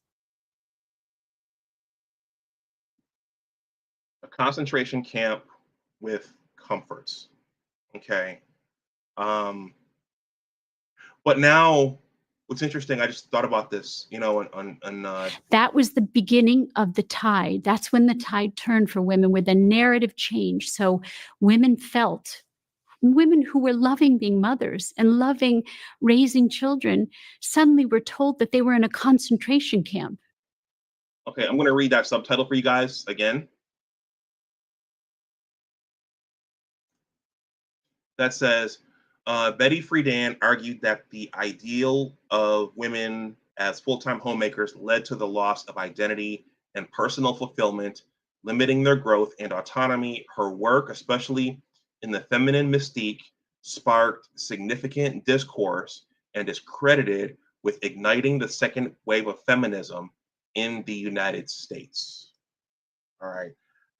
A concentration camp with comforts. Okay. But now what's interesting, I just thought about this, that was the beginning of the tide. That's when the tide turned for women, with a narrative change. So women who were loving being mothers and loving raising children suddenly were told that they were in a concentration camp. Okay, I'm going to read that subtitle for you guys again. That says, Betty Friedan argued that the ideal of women as full-time homemakers led to the loss of identity and personal fulfillment, limiting their growth and autonomy. Her work, especially in the feminine mystique, sparked significant discourse and is credited with igniting the second wave of feminism in the United States. All right.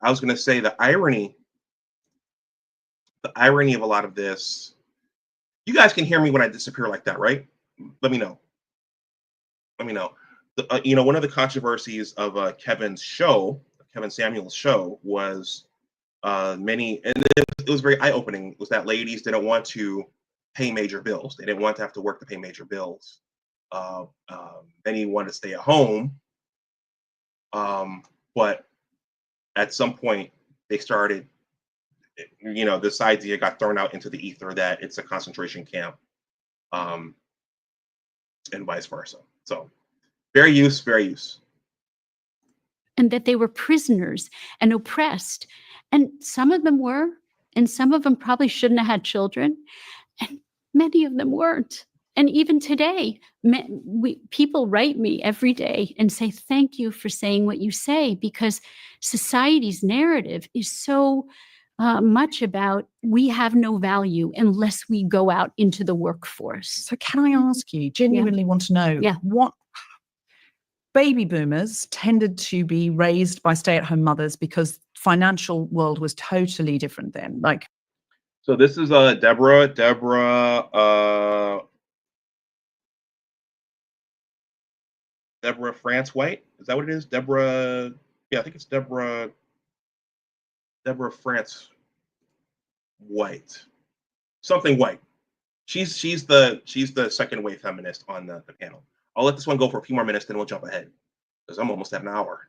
I was going to say the irony of a lot of this. You guys can hear me when I disappear like that, right? Let me know. One of the controversies of Kevin Samuel's show was it was very eye-opening, was that ladies didn't want to pay major bills. They didn't want to have to work to pay major bills. Many wanted to stay at home. But at some point they started, this idea got thrown out into the ether that it's a concentration camp, and vice versa. So fair use. And that they were prisoners and oppressed. And some of them were, and some of them probably shouldn't have had children. And many of them weren't. And even today, people write me every day and say, thank you for saying what you say, because society's narrative is so much about we have no value unless we go out into the workforce. So can I ask you, genuinely want to know, what baby boomers tended to be raised by stay-at-home mothers because financial world was totally different then? Like, so this is Deborah France White. Is that what it is? Deborah. Yeah, I think it's Deborah France White. Something White. She's the second wave feminist on the panel. I'll let this one go for a few more minutes, then we'll jump ahead, because I'm almost at an hour.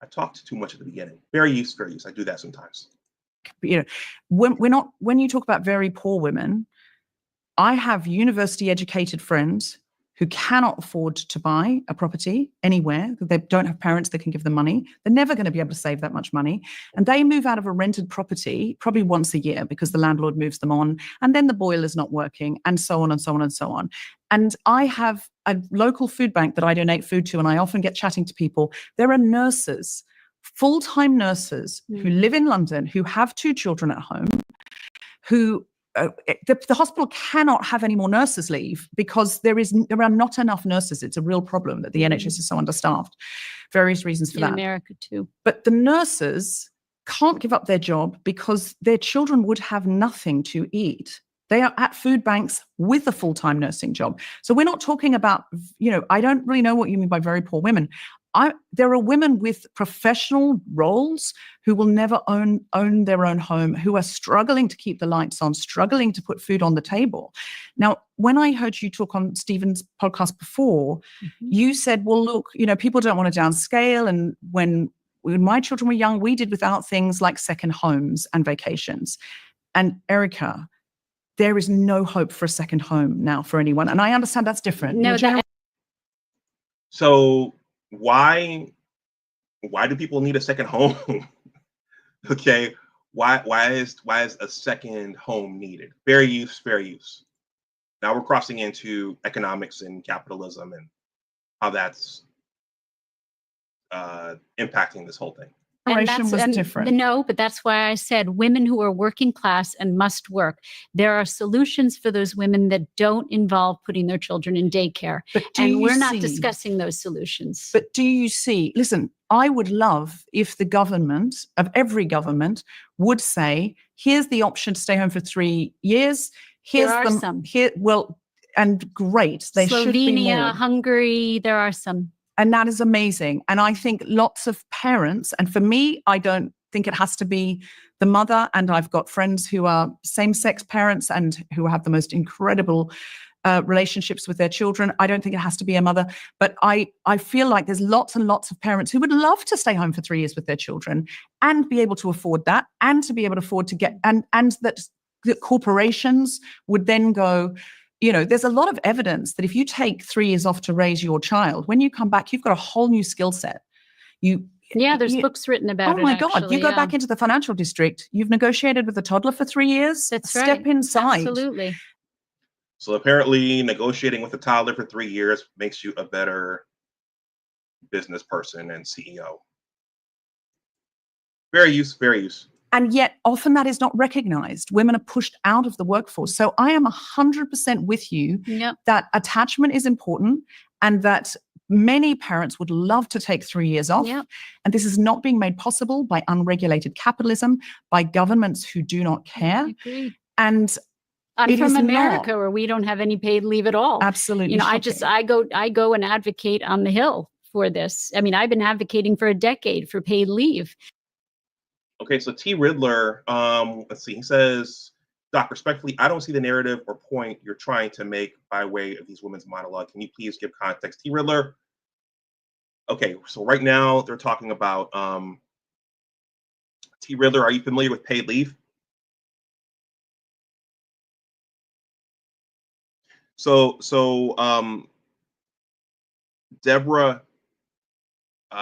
I talked too much at the beginning. Fair use. I do that sometimes. When you talk about very poor women, I have university educated friends who cannot afford to buy a property anywhere. They don't have parents that can give them money. They're never going to be able to save that much money. And they move out of a rented property probably once a year because the landlord moves them on, and then the boiler's not working, and so on and so on and so on. And I have a local food bank that I donate food to, and I often get chatting to people. There are nurses, full-time nurses who live in London, who have 2 children at home, who the hospital cannot have any more nurses leave because there are not enough nurses. It's a real problem that the NHS is so understaffed. Various reasons for that. In America too. But the nurses can't give up their job because their children would have nothing to eat. They are at food banks with a full-time nursing job. So we're not talking about, I don't really know what you mean by very poor women. There are women with professional roles who will never own their own home, who are struggling to keep the lights on, struggling to put food on the table. Now, when I heard you talk on Stephen's podcast before, you said, well, look, people don't want to downscale. And when my children were young, we did without things like second homes and vacations. And Erica, there is no hope for a second home now for anyone. And I understand that's different. No, So why do people need a second home? Okay, why is a second home needed? Fair use. Now we're crossing into economics and capitalism and how that's impacting this whole thing. Was different. No, but that's why I said women who are working class and must work. There are solutions for those women that don't involve putting their children in daycare. And we're not discussing those solutions. But do you see, listen, I would love if the government, of every government, would say, here's the option to stay home for 3 years. There are some. And great. They should be more. Slovenia, Hungary, there are some. And that is amazing. And I think lots of parents, and for me, I don't think it has to be the mother. And I've got friends who are same-sex parents and who have the most incredible relationships with their children. I don't think it has to be a mother. But I feel like there's lots and lots of parents who would love to stay home for 3 years with their children and be able to afford that, and to be able to afford to get, and that corporations would then go, there's a lot of evidence that if you take 3 years off to raise your child, when you come back, you've got a whole new skill set. There's books written about it. Oh my God, you go back into the financial district, you've negotiated with a toddler for 3 years. That's Step inside. Absolutely. So apparently negotiating with a toddler for 3 years makes you a better business person and CEO. Fair use. And yet often that is not recognized. Women are pushed out of the workforce. So I am 100% with you that attachment is important, and that many parents would love to take 3 years off. And this is not being made possible by unregulated capitalism, by governments who do not care. I agree. And I'm from America, where we don't have any paid leave at all. Absolutely. I go and advocate on the Hill for this. I mean, I've been advocating for a decade for paid leave. Okay, so T. Riddler, let's see, he says, Doc, respectfully, I don't see the narrative or point you're trying to make by way of these women's monologue. Can you please give context? T. Riddler, okay, so right now they're talking about, T. Riddler, are you familiar with paid leave? So Deborah,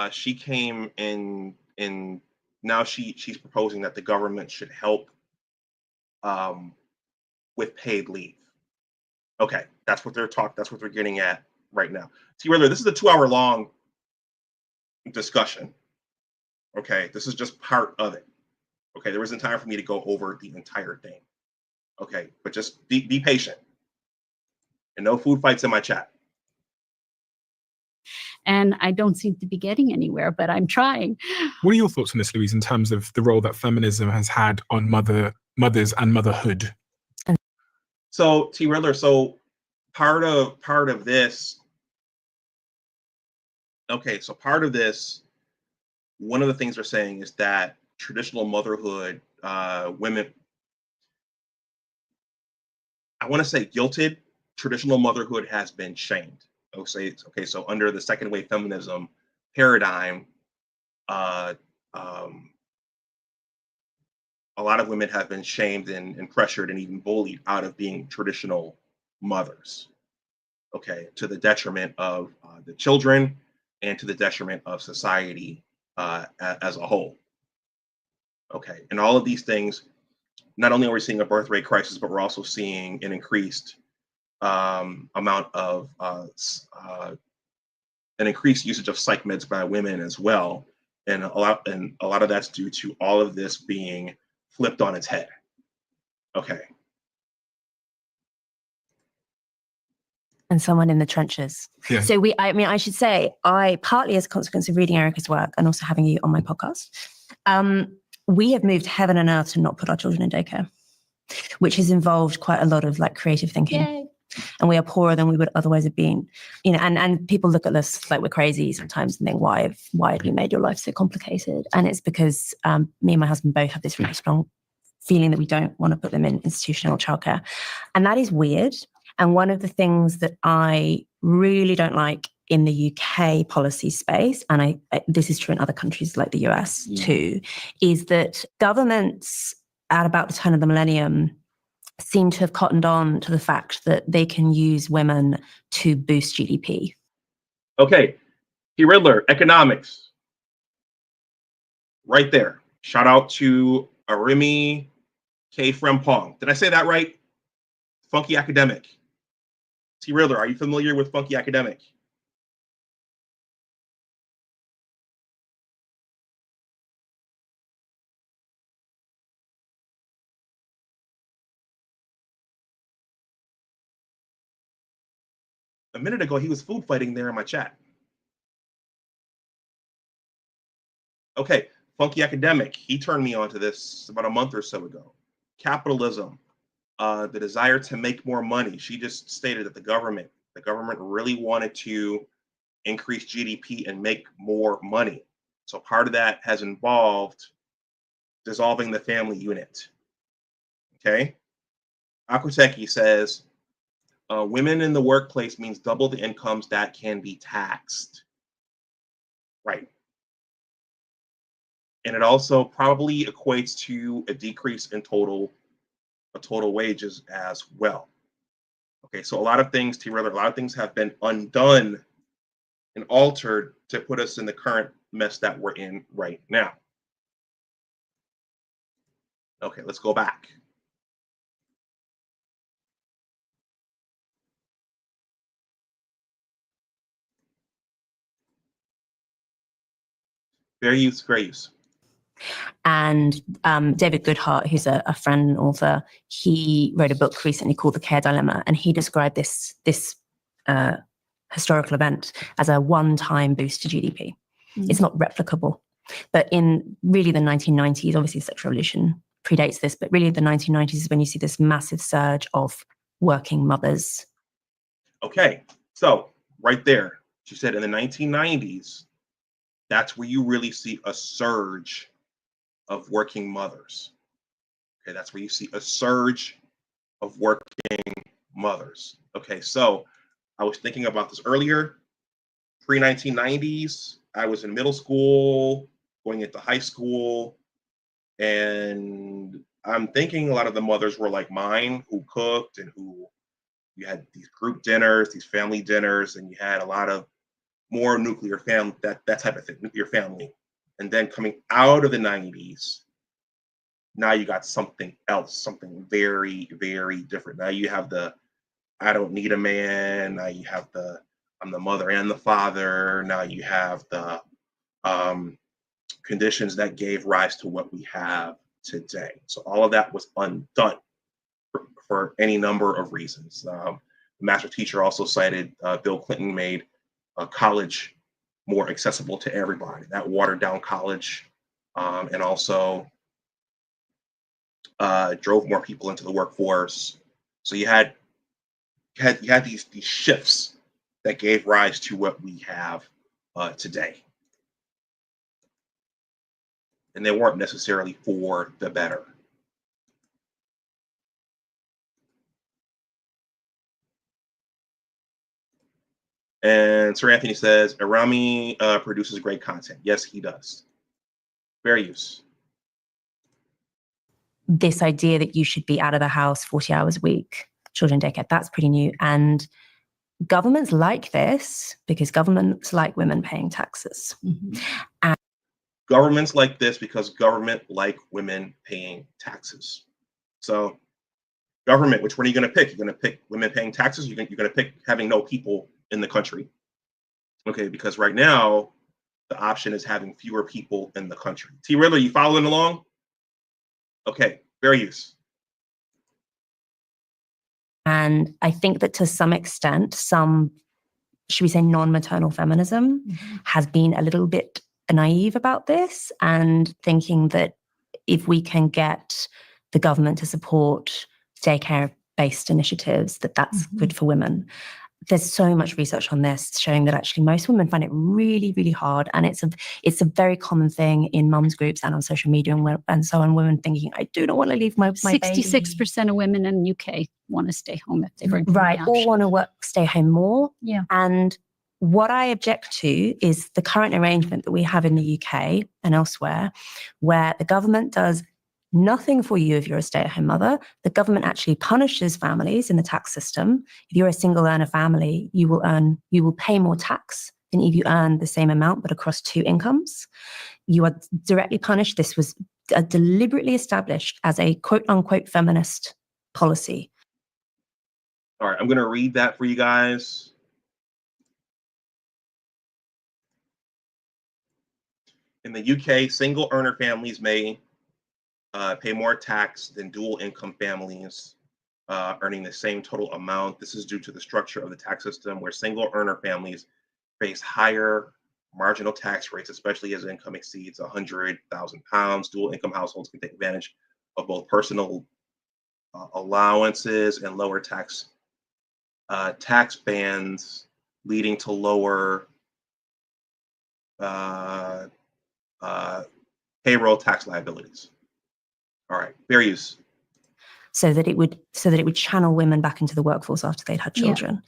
she came in now she's proposing that the government should help with paid leave. Okay, that's what they're getting at right now. See, Riddler, this is a 2-hour long discussion. Okay, this is just part of it. Okay, there isn't time for me to go over the entire thing. Okay, but just be patient. And no food fights in my chat. And I don't seem to be getting anywhere, but I'm trying. What are your thoughts on this, Louise, in terms of the role that feminism has had on mothers and motherhood? So, T. Riddler, so part of this, okay, so part of this, one of the things they're saying is that traditional motherhood, women, I want to say guilted, traditional motherhood has been shamed. Okay, so under the second wave feminism paradigm, a lot of women have been shamed and pressured and even bullied out of being traditional mothers. Okay, to the detriment of the children and to the detriment of society as a whole. Okay, and all of these things, not only are we seeing a birth rate crisis, but we're also seeing an increased amount of an increased usage of psych meds by women as well, and a lot of that's due to all of this being flipped on its head. Okay. And someone in the trenches. Yeah. So I should say, I partly as a consequence of reading Erica's work and also having you on my podcast, we have moved heaven and earth to not put our children in daycare, which has involved quite a lot of like creative thinking. Yay. And we are poorer than we would otherwise have been, you know, and people look at us like we're crazy sometimes and think, why have you made your life so complicated? And it's because me and my husband both have this really strong feeling that we don't want to put them in institutional childcare. And that is weird. And one of the things that I really don't like in the UK policy space, and I this is true in other countries like the US too, is that governments at about the turn of the millennium seem to have cottoned on to the fact that they can use women to boost GDP. Okay, T. Riddler, economics. Right there. Shout out to Arimi K. Frempong. Did I say that right? Funky Academic. T. Riddler, are you familiar with Funky Academic? A minute ago, he was food fighting there in my chat. Okay, Funky Academic. He turned me on to this about a month or so ago. Capitalism, the desire to make more money. She just stated that the government really wanted to increase GDP and make more money. So part of that has involved dissolving the family unit. Okay. Akwateki says, women in the workplace means double the incomes that can be taxed. Right. And it also probably equates to a decrease in total wages as well. Okay, so a lot of things, a lot of things have been undone and altered to put us in the current mess that we're in right now. Okay, let's go back. Fair use, fair use. And David Goodhart, who's a friend and author, he wrote a book recently called The Care Dilemma, and he described this historical event as a one-time boost to GDP. It's not replicable. But in really the 1990s, obviously the sexual revolution predates this, but really the 1990s is when you see this massive surge of working mothers. Okay, so right there, she said in the 1990s, that's where you really see a surge of working mothers. Okay, that's where you see a surge of working mothers. Okay, so I was thinking about this earlier. Pre-1990s, I was in middle school, going into high school, and I'm thinking a lot of the mothers were like mine, who cooked and who you had these group dinners, these family dinners, and you had a lot of more nuclear family, that type of thing, nuclear family. And then coming out of the 90s, now you got something else, something very, very different. Now you have the, I don't need a man. Now you have the, I'm the mother and the father. Now you have the conditions that gave rise to what we have today. So all of that was undone for any number of reasons. The master teacher also cited Bill Clinton made college more accessible to everybody. That watered down college, and also drove more people into the workforce. So you had these shifts that gave rise to what we have today, and they weren't necessarily for the better. And Sir Anthony says, Arami produces great content. Yes, he does. Fair use. This idea that you should be out of the house 40 hours a week, children daycare, that's pretty new. And governments like this because governments like women paying taxes. And governments like this because government like women paying taxes. So government, which one are you going to pick? You're going to pick women paying taxes? You're going to pick having no people in the country. Okay, because right now the option is having fewer people in the country. T. Riddler, you following along? Okay, fair use. And I think that to some extent, some, should we say, non-maternal feminism has been a little bit naive about this and thinking that if we can get the government to support daycare-based initiatives, that's good for women. There's so much research on this showing that actually most women find it really, really hard. And it's a very common thing in mums groups and on social media and so on, women thinking, I do not want to leave my 66% of women in the UK want to stay home if they were given right, the or option. want to work, stay home more. Yeah. And what I object to is the current arrangement that we have in the UK and elsewhere, where the government does nothing for you if you're a stay-at-home mother. The government actually punishes families in the tax system. If you're a single earner family, you will pay more tax than if you earn the same amount, but across 2 incomes. You are directly punished. This was deliberately established as a quote-unquote feminist policy. All right, I'm going to read that for you guys. In the UK, single earner families may pay more tax than dual income families earning the same total amount. This is due to the structure of the tax system, where single earner families face higher marginal tax rates, especially as income exceeds £100,000. Dual income households can take advantage of both personal allowances and lower tax bands, leading to lower payroll tax liabilities. All right, fair use. So that it would channel women back into the workforce after they'd had children. Yeah.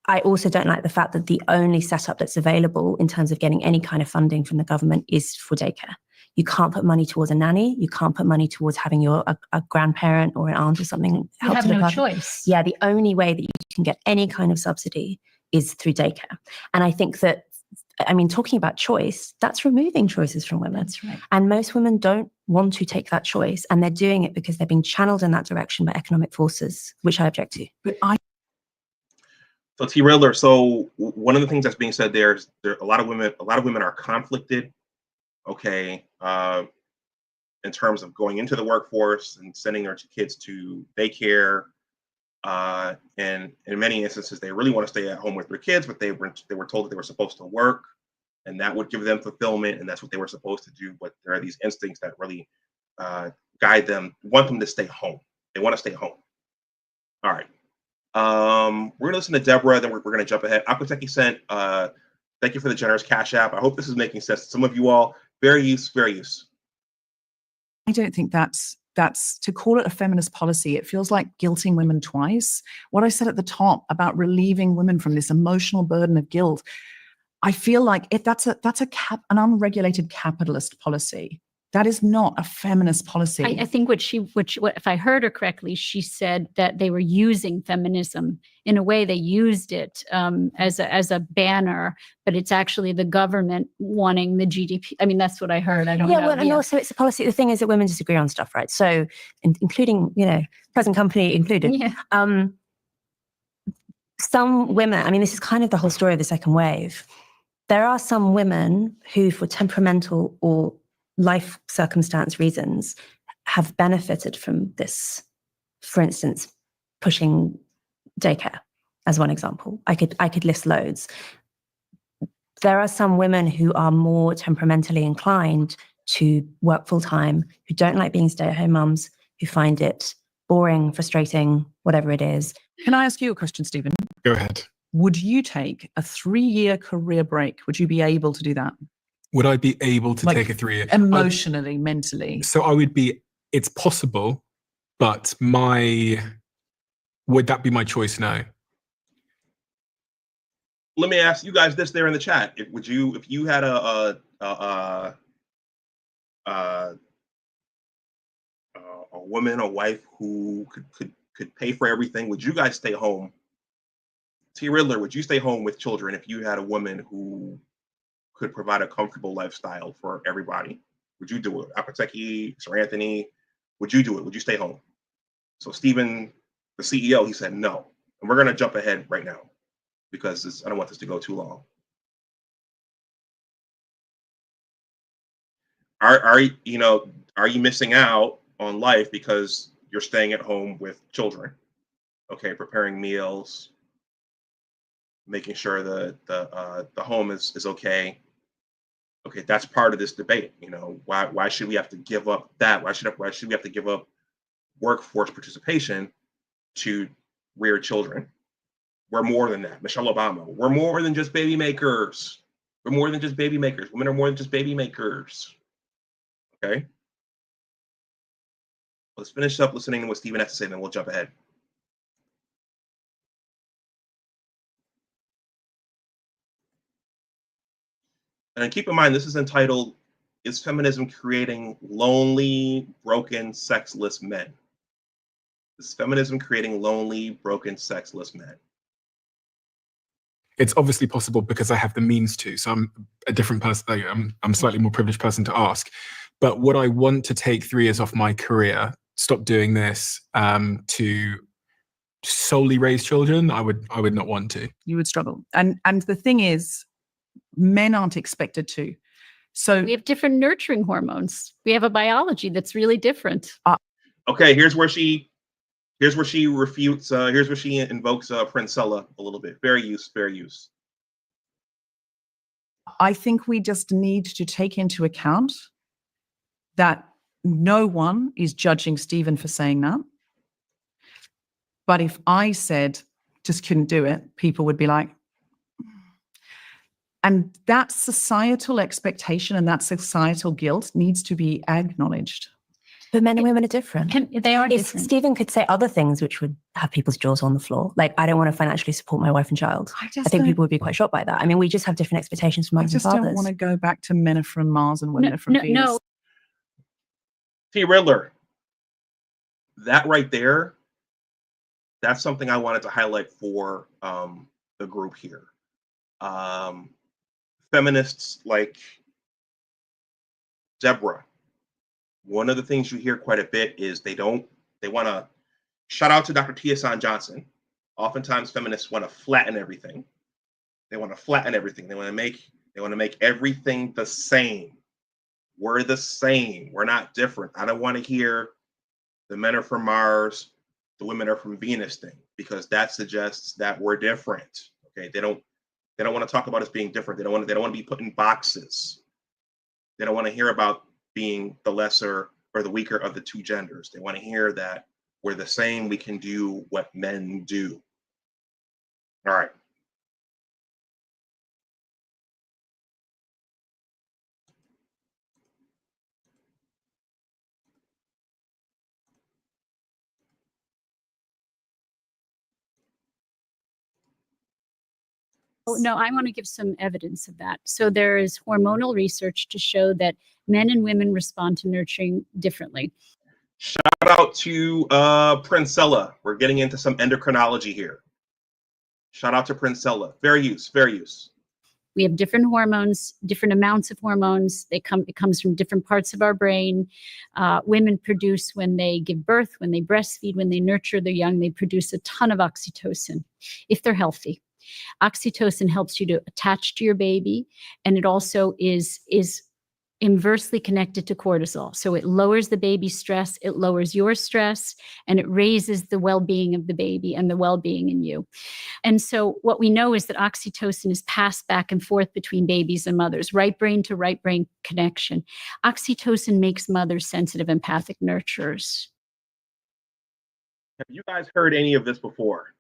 I also don't like the fact that the only setup that's available in terms of getting any kind of funding from the government is for daycare. You can't put money towards a nanny. You can't put money towards having a grandparent or an aunt or something. You have no choice. Yeah, the only way that you can get any kind of subsidy is through daycare. And I think that, I mean, talking about choice, that's removing choices from women. That's right. And most women don't want to take that choice, and they're doing it because they're being channeled in that direction by economic forces, which I object to. So T. Riddler, so one of the things that's being said there is a lot of women are conflicted, okay, in terms of going into the workforce and sending their kids to daycare. And in many instances, they really want to stay at home with their kids, but they were told that they were supposed to work, and that would give them fulfillment, and that's what they were supposed to do. But there are these instincts that really guide them, want them to stay home. They want to stay home. All right. We're gonna listen to Deborah, then we're gonna jump ahead. Apoteki sent, thank you for the generous Cash App. I hope this is making sense to some of you all. Fair use, fair use. I don't think that's to call it a feminist policy. It feels like guilting women twice. What I said at the top about relieving women from this emotional burden of guilt, I feel like that's an unregulated capitalist policy. That is not a feminist policy. I think what if I heard her correctly, she said that they were using feminism in a way. They used it as a banner, but it's actually the government wanting the GDP. I mean, that's what I heard. I don't know. Yeah, well, and also it's a policy. The thing is that women disagree on stuff, right? So, including present company included. Yeah. Some women. I mean, this is kind of the whole story of the second wave. There are some women who, for temperamental or life circumstance reasons, have benefited from this. For instance, pushing daycare as one example. I could list loads. There are some women who are more temperamentally inclined to work full time, who don't like being stay-at-home mums, who find it boring, frustrating, whatever it is. Can I ask you a question, Stephen? Go ahead. Would you take a 3-year career break? Would you be able to do that? Would I be able to take a 3-year? Emotionally, mentally? So I would be, it's possible, but would that be my choice? No. Let me ask you guys this there in the chat. If you had a woman, a wife who could pay for everything, would you guys stay home? T. Riddler, would you stay home with children if you had a woman who could provide a comfortable lifestyle for everybody? Would you do it? Apoteki, Sir Anthony, would you do it? Would you stay home? So Stephen, the CEO, he said no. And we're going to jump ahead right now because I don't want this to go too long. Are you missing out on life because you're staying at home with children? Okay, preparing meals, making sure that the home is okay. Okay, that's part of this debate. You know, why should we have to give up that? Why should we have to give up workforce participation to rear children? We're more than that. Michelle Obama, we're more than just baby makers. We're more than just baby makers. Women are more than just baby makers. Okay. Let's finish up listening to what Stephen has to say, then we'll jump ahead. And keep in mind, this is entitled, "Is Feminism Creating Lonely, Broken, Sexless Men?" Is feminism creating lonely, broken, sexless men? It's obviously possible because I have the means to. So I'm a different person. I'm a slightly more privileged person to ask. But would I want to take 3 years off my career, stop doing this, to solely raise children? I would not want to. You would struggle. And the thing is, men aren't expected to. So We have different nurturing hormones. We have a biology that's really different. Okay, here's where she refutes. Here's where she invokes Princella a little bit. Fair use. I think we just need to take into account that no one is judging Stephen for saying that. But if I said just couldn't do it, people would be like, and that societal expectation and that societal guilt needs to be acknowledged. But men and women are different. They are If different. Stephen could say other things which would have people's jaws on the floor, like, I don't want to financially support my wife and child, I think people would be quite shocked by that. I mean, we just have different expectations from I mothers and just don't fathers. want to go back to men are from Mars and women are from Venus. No. T. Riddler, that right there, that's something I wanted to highlight for the group here. Feminists like Deborah, one of the things you hear quite a bit is they want to, shout out to Dr. Tia Johnson. Oftentimes feminists want to flatten everything. They want to flatten everything. They want to make everything the same. We're the same. We're not different. I don't want to hear the men are from Mars, the women are from Venus thing, because that suggests that we're different. Okay, they don't want to talk about us being different. They don't want to be put in boxes. They don't want to hear about being the lesser or the weaker of the two genders. They want to hear that we're the same. We can do what men do. All right. Oh, no, I want to give some evidence of that. So there is hormonal research to show that men and women respond to nurturing differently. Shout out to Princella. We're getting into some endocrinology here. Shout out to Princella. Fair use. We have different hormones, different amounts of hormones. It comes from different parts of our brain. Women produce when they give birth, when they breastfeed, when they nurture their young, they produce a ton of oxytocin if they're healthy. Oxytocin helps you to attach to your baby, and it also is inversely connected to cortisol. So it lowers the baby's stress, it lowers your stress, and it raises the well-being of the baby and the well-being in you. And so what we know is that oxytocin is passed back and forth between babies and mothers, right brain to right brain connection. Oxytocin makes mothers sensitive, empathic nurturers. Have you guys heard any of this before?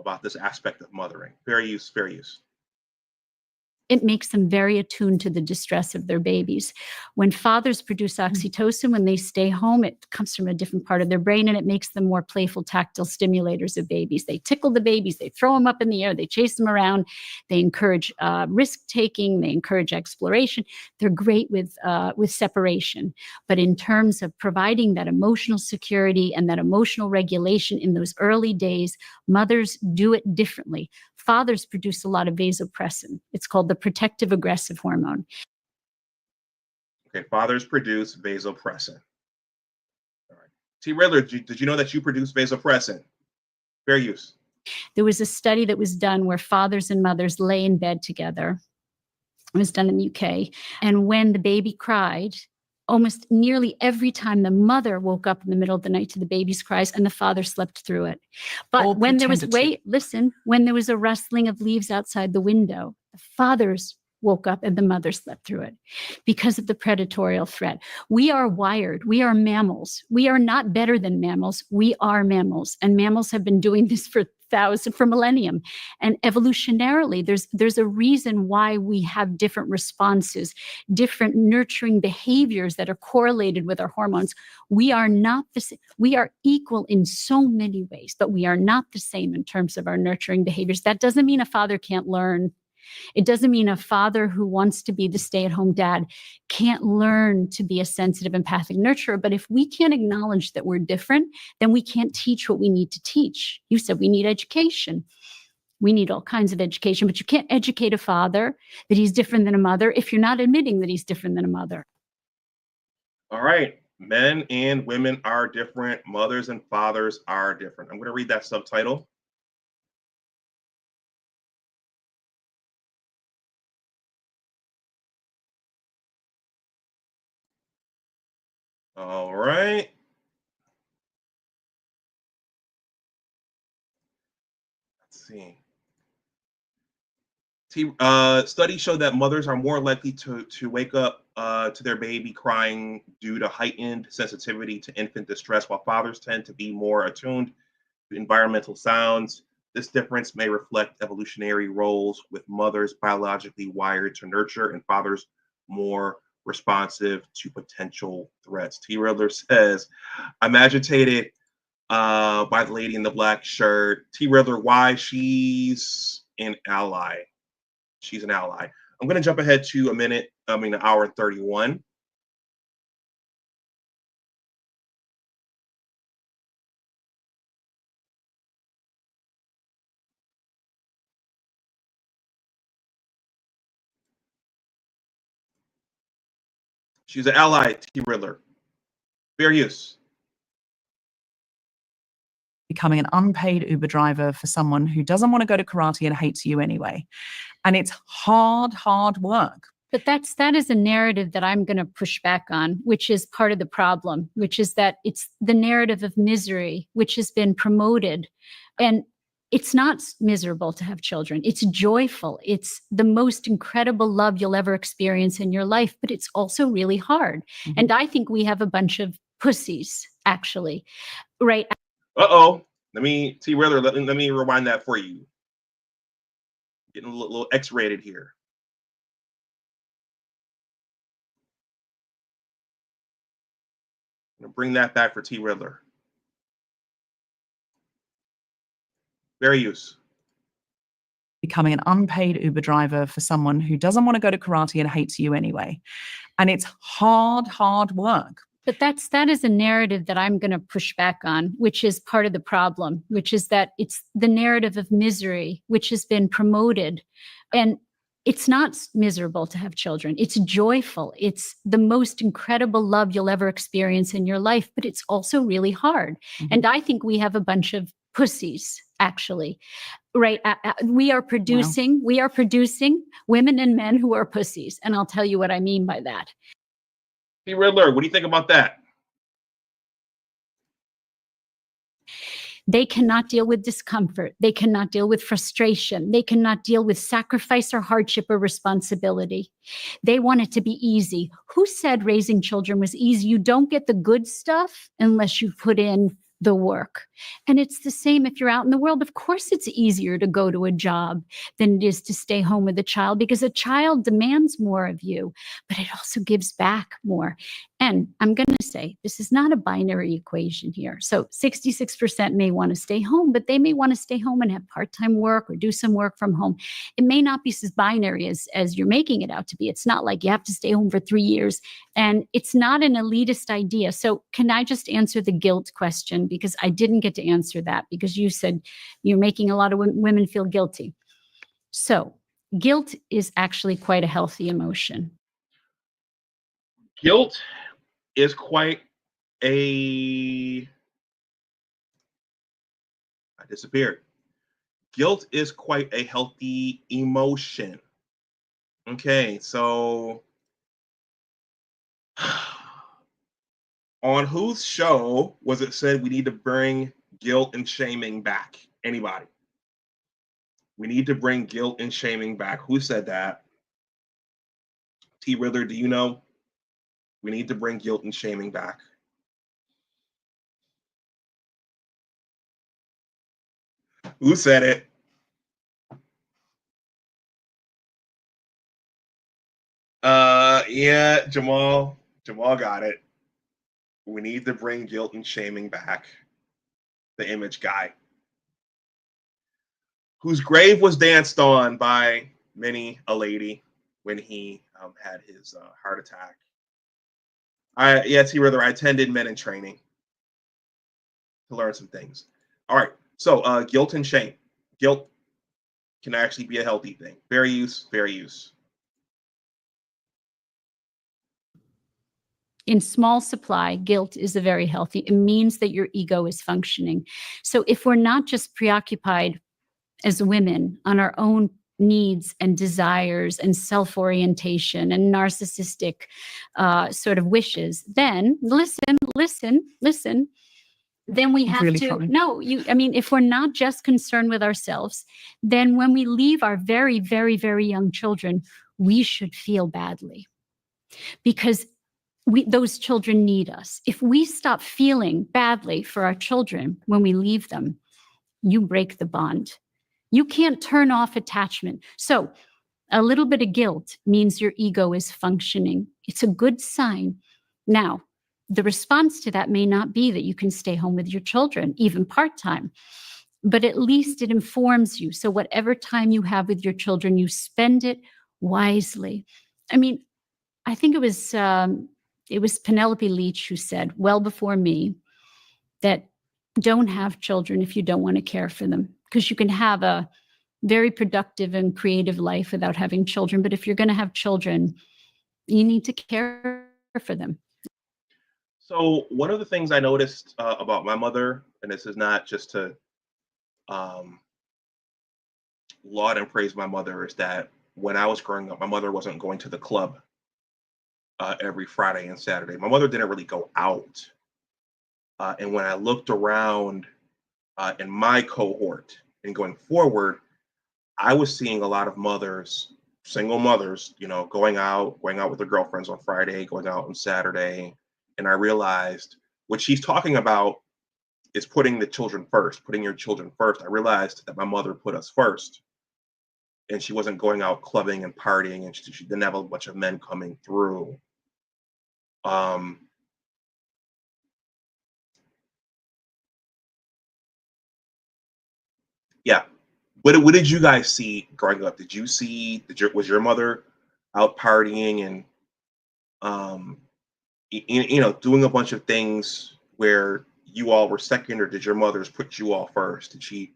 About this aspect of mothering? Fair use. It makes them very attuned to the distress of their babies. When fathers produce oxytocin, when they stay home, it comes from a different part of their brain, and it makes them more playful, tactile stimulators of babies. They tickle the babies, they throw them up in the air, they chase them around, they encourage risk-taking, they encourage exploration. They're great with separation. But in terms of providing that emotional security and that emotional regulation in those early days, mothers do it differently. Fathers produce a lot of vasopressin. It's called the protective aggressive hormone. Okay, fathers produce vasopressin. All right. T. Riddler, did you know that you produce vasopressin? Fair use. There was a study that was done where fathers and mothers lay in bed together. It was done in the UK. And when the baby cried, almost nearly every time the mother woke up in the middle of the night to the baby's cries and the father slept through it. But Or when there was, pretended to. when there was a rustling of leaves outside the window, the fathers woke up and the mother slept through it because of the predatorial threat. We are wired. We are mammals. We are not better than mammals. We are mammals. And mammals have been doing this for millennium. And evolutionarily, there's a reason why we have different responses, different nurturing behaviors that are correlated with our hormones. We are not the same. We are equal in so many ways, but we are not the same in terms of our nurturing behaviors. That doesn't mean a father can't learn. It doesn't mean a father who wants to be the stay-at-home dad can't learn to be a sensitive, empathic nurturer. But if we can't acknowledge that we're different, then we can't teach what we need to teach. You said we need education. We need all kinds of education, but you can't educate a father that he's different than a mother if you're not admitting that he's different than a mother. All right. Men and women are different. Mothers and fathers are different. I'm going to read that subtitle. All right. Let's see. Studies show that mothers are more likely to wake up to their baby crying due to heightened sensitivity to infant distress, while fathers tend to be more attuned to environmental sounds. This difference may reflect evolutionary roles, with mothers biologically wired to nurture and fathers more responsive to potential threats. T. Riddler says, I'm agitated by the lady in the black shirt. T. Riddler, why? She's an ally. She's an ally. I'm going to jump ahead to an hour and 31. She's an ally, T. Riddler. Fair use. Becoming an unpaid Uber driver for someone who doesn't want to go to karate and hates you anyway. And it's hard work. But that is a narrative that I'm going to push back on, which is part of the problem, which is that it's the narrative of misery, which has been promoted. And it's not miserable to have children. It's joyful. It's the most incredible love you'll ever experience in your life, but it's also really hard. Mm-hmm. And I think we have a bunch of pussies, actually, right? Uh-oh. Let me rewind that for you. Getting a little X-rated here. I'm gonna bring that back for T. Riddler. Fair use. Becoming an unpaid Uber driver for someone who doesn't want to go to karate and hates you anyway. And it's hard work. But that is a narrative that I'm going to push back on, which is part of the problem, which is that it's the narrative of misery, which has been promoted. And it's not miserable to have children. It's joyful. It's the most incredible love you'll ever experience in your life, but it's also really hard. Mm-hmm. And I think we have a bunch of pussies, actually, right? We are producing women and men who are pussies. And I'll tell you what I mean by that. Hey, Riddler, what do you think about that? They cannot deal with discomfort. They cannot deal with frustration. They cannot deal with sacrifice or hardship or responsibility. They want it to be easy. Who said raising children was easy? You don't get the good stuff unless you put in the work. And it's the same if you're out in the world. Of course, it's easier to go to a job than it is to stay home with a child, because a child demands more of you, but it also gives back more. And I'm going to say this is not a binary equation here. So 66% may want to stay home, but they may want to stay home and have part-time work or do some work from home. It may not be as binary as you're making it out to be. It's not like you have to stay home for 3 years. And it's not an elitist idea. So can I just answer the guilt question? Because I didn't get to answer that, because you said you're making a lot of women feel guilty. So guilt is actually quite a healthy emotion. Guilt is quite I disappeared. Guilt is quite a healthy emotion. Okay, so On whose show was it said we need to bring guilt and shaming back? Anybody? We need to bring guilt and shaming back. Who said that? T. Riddler, do you know? We need to bring guilt and shaming back. Who said it? Yeah, Jamal. Jamal got it. We need to bring guilt and shaming back. The image guy, whose grave was danced on by many a lady when he had his heart attack. I attended Men in Training to learn some things. All right, so guilt and shame. Guilt can actually be a healthy thing. Fair use, fair use. In small supply, guilt is a very healthy. It means that your ego is functioning. So if we're not just preoccupied as women on our own needs and desires and self-orientation and narcissistic sort of wishes, then listen. Then we have Really to, trying. no, I mean, if we're not just concerned with ourselves, then when we leave our very, very, very young children, we should feel badly because those children need us. If we stop feeling badly for our children when we leave them, you break the bond. You can't turn off attachment. So a little bit of guilt means your ego is functioning. It's a good sign. Now, the response to that may not be that you can stay home with your children, even part-time, but at least it informs you. So whatever time you have with your children, you spend it wisely. I mean, I think it was Penelope Leach who said, well before me, that don't have children if you don't want to care for them, because you can have a very productive and creative life without having children. But if you're going to have children, you need to care for them. So one of the things I noticed about my mother, and this is not just to laud and praise my mother, is that when I was growing up, my mother wasn't going to the club every Friday and Saturday. My mother didn't really go out. And when I looked around in my cohort and going forward, I was seeing a lot of mothers, single mothers, going out with their girlfriends on Friday, going out on Saturday. And I realized what she's talking about is putting the children first, putting your children first. I realized that my mother put us first. And she wasn't going out clubbing and partying, and she didn't have a bunch of men coming through. Yeah. What did you guys see growing up? Did you see, was your mother out partying and, doing a bunch of things where you all were second, or did your mothers put you all first? Did she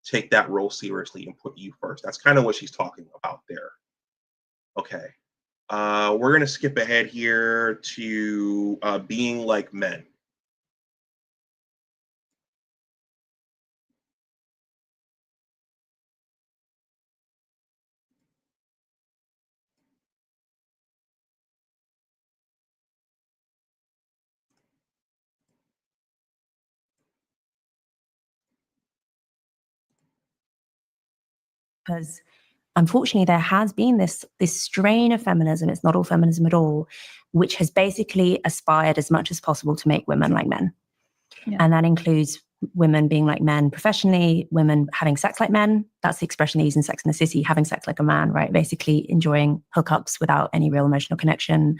take that role seriously and put you first? That's kind of what she's talking about there. Okay. We're going to skip ahead here to being like men. Because unfortunately, there has been this strain of feminism, it's not all feminism at all, which has basically aspired as much as possible to make women like men. Yeah. And that includes women being like men professionally, women having sex like men. That's the expression they use in Sex and the City, having sex like a man, right? Basically enjoying hookups without any real emotional connection.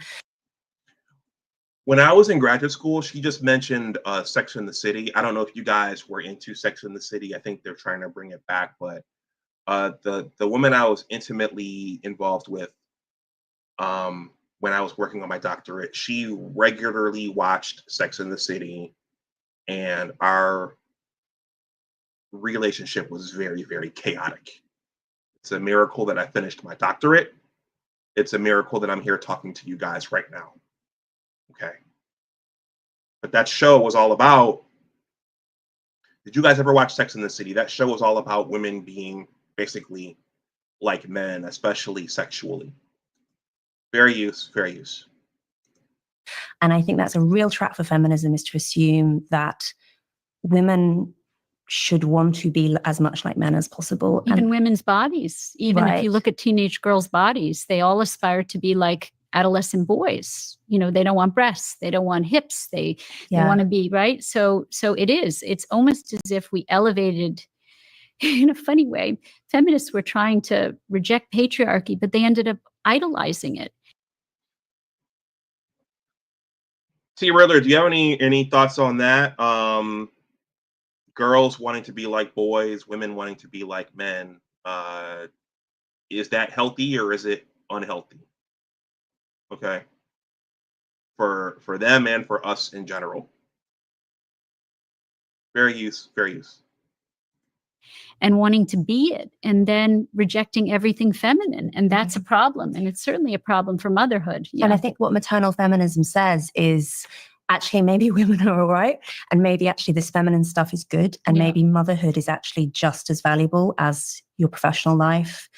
When I was in graduate school, she just mentioned Sex and the City. I don't know if you guys were into Sex and the City. I think they're trying to bring it back, but the woman I was intimately involved with when I was working on my doctorate, she regularly watched Sex and the City, and our relationship was very, very chaotic. It's a miracle that I finished my doctorate. It's a miracle that I'm here talking to you guys right now. Okay. But that show was all about, did you guys ever watch Sex and the City? That show was all about women being basically like men, especially sexually. Fair use, fair use. And I think that's a real trap for feminism, is to assume that women should want to be as much like men as possible. Even women's bodies, even if you Right. look at teenage girls' bodies, they all aspire to be like adolescent boys. You know, they don't want breasts, they don't want hips, they want to be, right? So it's almost as if we elevated, in a funny way, feminists were trying to reject patriarchy, but they ended up idolizing it. T. Riddler, do you have any thoughts on that? Girls wanting to be like boys, women wanting to be like men. Is that healthy or is it unhealthy? Okay. For them and for us in general. Fair use. And wanting to be it, and then rejecting everything feminine. And that's a problem. And it's certainly a problem for motherhood. And I think what maternal feminism says is actually maybe women are all right, and maybe actually this feminine stuff is good, and maybe motherhood is actually just as valuable as your professional life.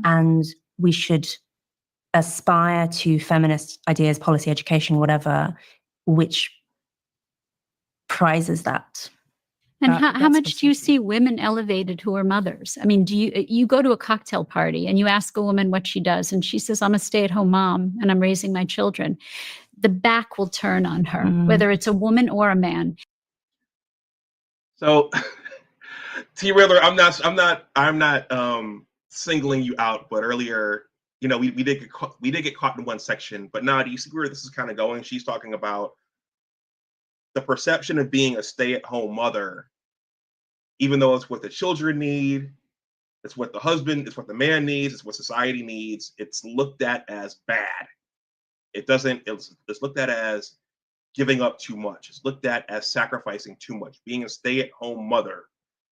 And we should aspire to feminist ideas, policy, education, whatever, which prizes that. And how much do you see women elevated who are mothers? I mean, do you go to a cocktail party and you ask a woman what she does, and she says, I'm a stay-at-home mom and I'm raising my children. The back will turn on her, whether it's a woman or a man. So, T. Riddler, I'm not singling you out, but earlier, you know, we did get caught in one section, but now do you see where this is kind of going? She's talking about the perception of being a stay-at-home mother, even though it's what the children need, it's what the man needs, it's what society needs. It's looked at as bad. It's looked at as giving up too much. It's looked at as sacrificing too much. Being a stay-at-home mother,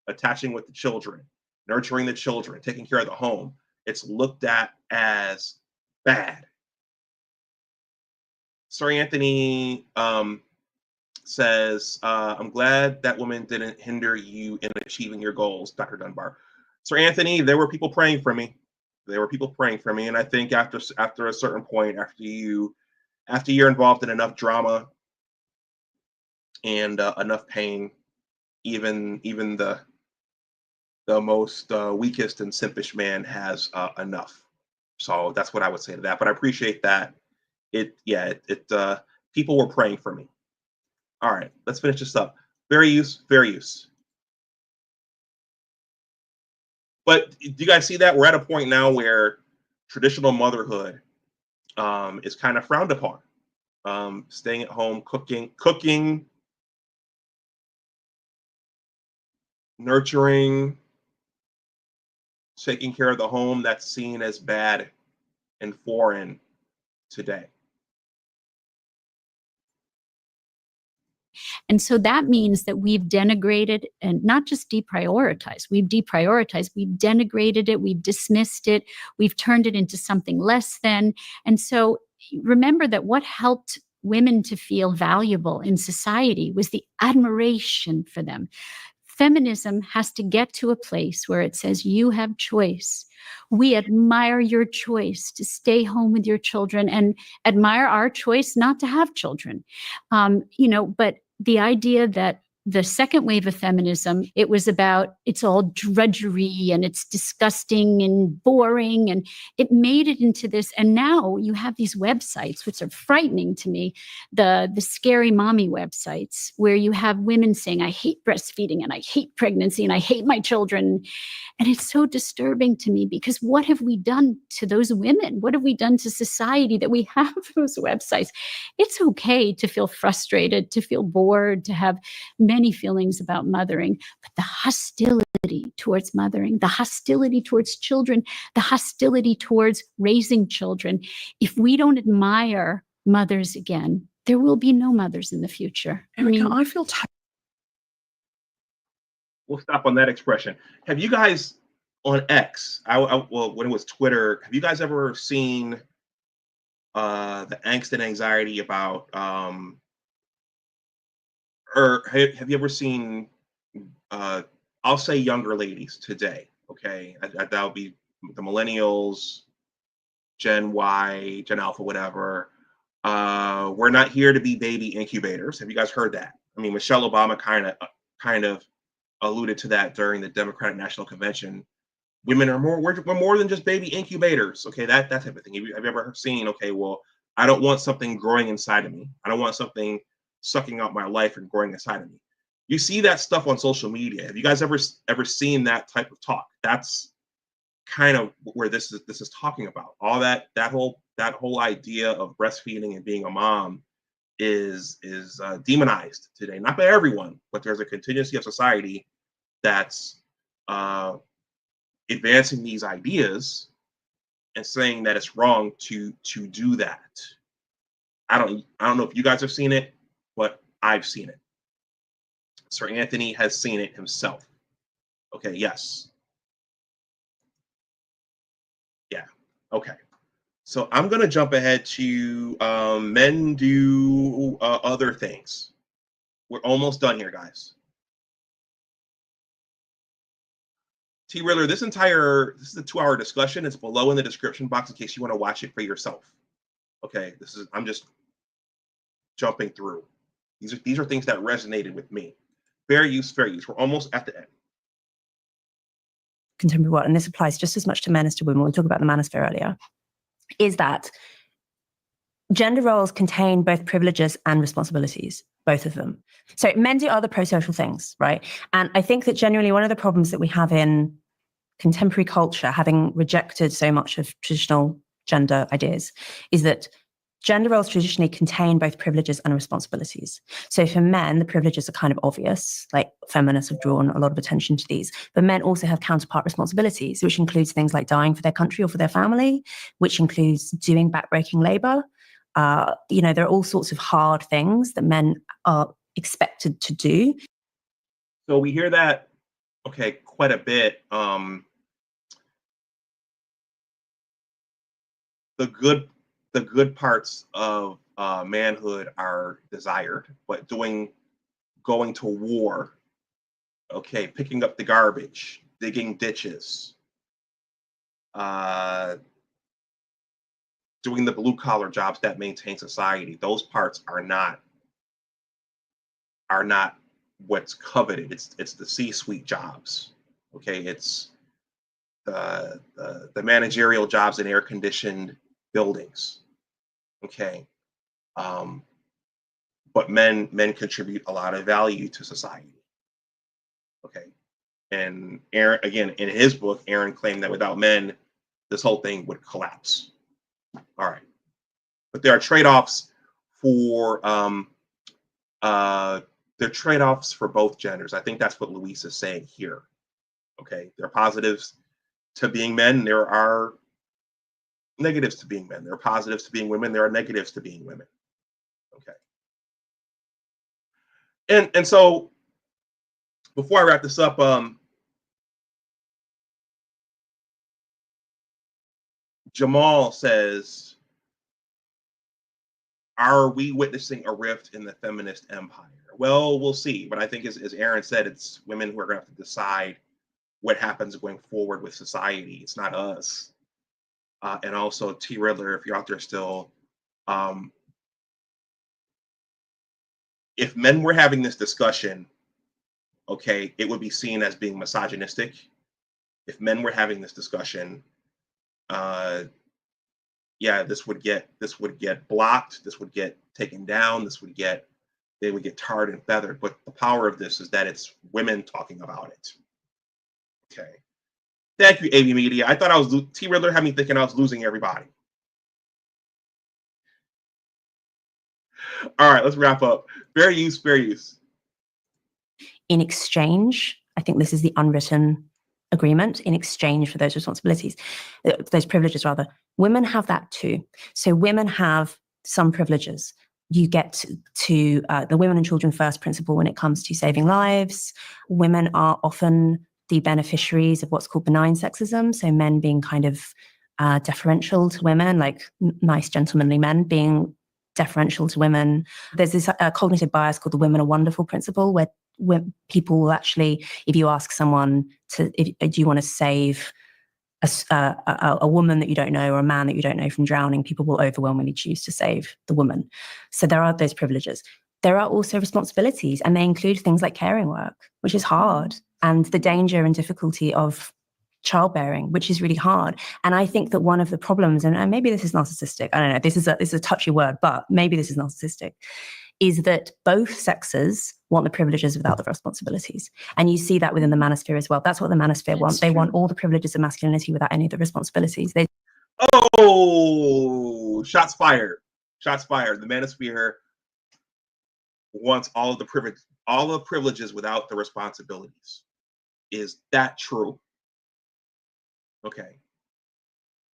attaching with the children, nurturing the children, taking care of the home, it's looked at as bad. Sir Anthony says, I'm glad that woman didn't hinder you in achieving your goals, Dr. Dunbar. Sir Anthony, there were people praying for me. And I think after a certain point, after you're involved in enough drama and enough pain, even the most weakest and simpish man has enough. So that's what I would say to that. But I appreciate that. People were praying for me. All right, let's finish this up. Fair use. But do you guys see that? We're at a point now where traditional motherhood is kind of frowned upon. Staying at home, cooking, nurturing, taking care of the home, that's seen as bad and foreign today. And so that means that we've denigrated and not just deprioritized. We've denigrated it, we've dismissed it, we've turned it into something less than. And so remember that what helped women to feel valuable in society was the admiration for them. Feminism has to get to a place where it says you have choice. We admire your choice to stay home with your children and admire our choice not to have children. But the idea that the second wave of feminism, it was about it's all drudgery and it's disgusting and boring, and it made it into this. And now you have these websites, which are frightening to me, the scary mommy websites, where you have women saying, I hate breastfeeding and I hate pregnancy and I hate my children. And it's so disturbing to me, because what have we done to those women? What have we done to society that we have those websites? It's okay to feel frustrated, to feel bored, to have many feelings about mothering, but the hostility towards mothering, the hostility towards children, the hostility towards raising children, if we don't admire mothers again, there will be no mothers in the future. Erica, I feel We'll stop on that expression. Have you guys on X, well, when it was Twitter, have you guys ever seen the angst and anxiety about, or have you ever seen, I'll say younger ladies today, okay? That would be the millennials, Gen Y, Gen Alpha, whatever, We're not here to be baby incubators. Have you guys heard that? I mean, Michelle Obama kind of alluded to that during the Democratic National Convention. Women are we're more than just baby incubators. Okay, that type of thing. Have you ever seen, okay, well, I don't want something growing inside of me. I don't want something sucking out my life and growing inside of me. You see that stuff on social media. Have you guys ever seen that type of talk? That's kind of where this is talking about. All that whole idea of breastfeeding and being a mom is demonized today. Not by everyone, but there's a contingency of society that's advancing these ideas and saying that it's wrong to do that. I don't know if you guys have seen it, but I've seen it. Sir Anthony has seen it himself. Okay, yes. Yeah, okay. So I'm going to jump ahead to men do other things. We're almost done here, guys. T. Riddler, this is a 2-hour discussion. It's below in the description box in case you want to watch it for yourself. Okay, I'm just jumping through. These are things that resonated with me. Fair use, fair use. We're almost at the end. Contemporary world, and this applies just as much to men as to women. We talked about the manosphere earlier, is that gender roles contain both privileges and responsibilities, both of them. So men do other pro-social things, right? And I think that generally one of the problems that we have in contemporary culture, having rejected so much of traditional gender ideas, is that gender roles traditionally contain both privileges and responsibilities. So for men, the privileges are kind of obvious, like feminists have drawn a lot of attention to these, but men also have counterpart responsibilities, which includes things like dying for their country or for their family, which includes doing backbreaking labor. There are all sorts of hard things that men are expected to do. So we hear that, okay, quite a bit. The good parts of manhood are desired, but going to war, okay, picking up the garbage, digging ditches, doing the blue collar jobs that maintain society, those parts are not what's coveted. It's the C-suite jobs. Okay, it's the managerial jobs in air-conditioned buildings. Okay, but men contribute a lot of value to society. Okay, and Aaron, again, in his book, Aaron claimed that without men, this whole thing would collapse. All right, but there are trade-offs for both genders. I think that's what Luis is saying here. Okay, there are positives to being men. There are negatives to being men. There are positives to being women. There are negatives to being women. Okay. And so before I wrap this up, Jamal says, are we witnessing a rift in the feminist empire? Well, we'll see. But I think as Aaron said, it's women who are going to have to decide what happens going forward with society. It's not us. And also, T. Riddler, if you're out there still, if men were having this discussion, okay, it would be seen as being misogynistic. If men were having this discussion, this would get blocked. This would get taken down. They would get tarred and feathered. But the power of this is that it's women talking about it. Okay. Thank you, AV Media. I thought T. Riddler had me thinking I was losing everybody. All right, let's wrap up. Fair use, fair use. In exchange, I think this is the unwritten agreement, in exchange for those responsibilities, those privileges rather, women have that too. So women have some privileges. You get to the women and children first principle when it comes to saving lives. Women are often the beneficiaries of what's called benign sexism. So men being kind of deferential to women, like nice gentlemanly men being deferential to women. There's this cognitive bias called the women are wonderful principle, where people will actually, if you ask someone do you want to save a woman that you don't know or a man that you don't know from drowning, people will overwhelmingly choose to save the woman. So there are those privileges. There are also responsibilities, and they include things like caring work, which is hard, and the danger and difficulty of childbearing, which is really hard. And I think that one of the problems, and maybe this is narcissistic, I don't know, this is a touchy word, but maybe this is narcissistic, is that both sexes want the privileges without the responsibilities. And you see that within the manosphere as well. That's what the manosphere want. They want all the privileges of masculinity without any of the responsibilities. Oh, shots fired. Shots fired. The manosphere wants all the privileges without the responsibilities. Is that true? Okay.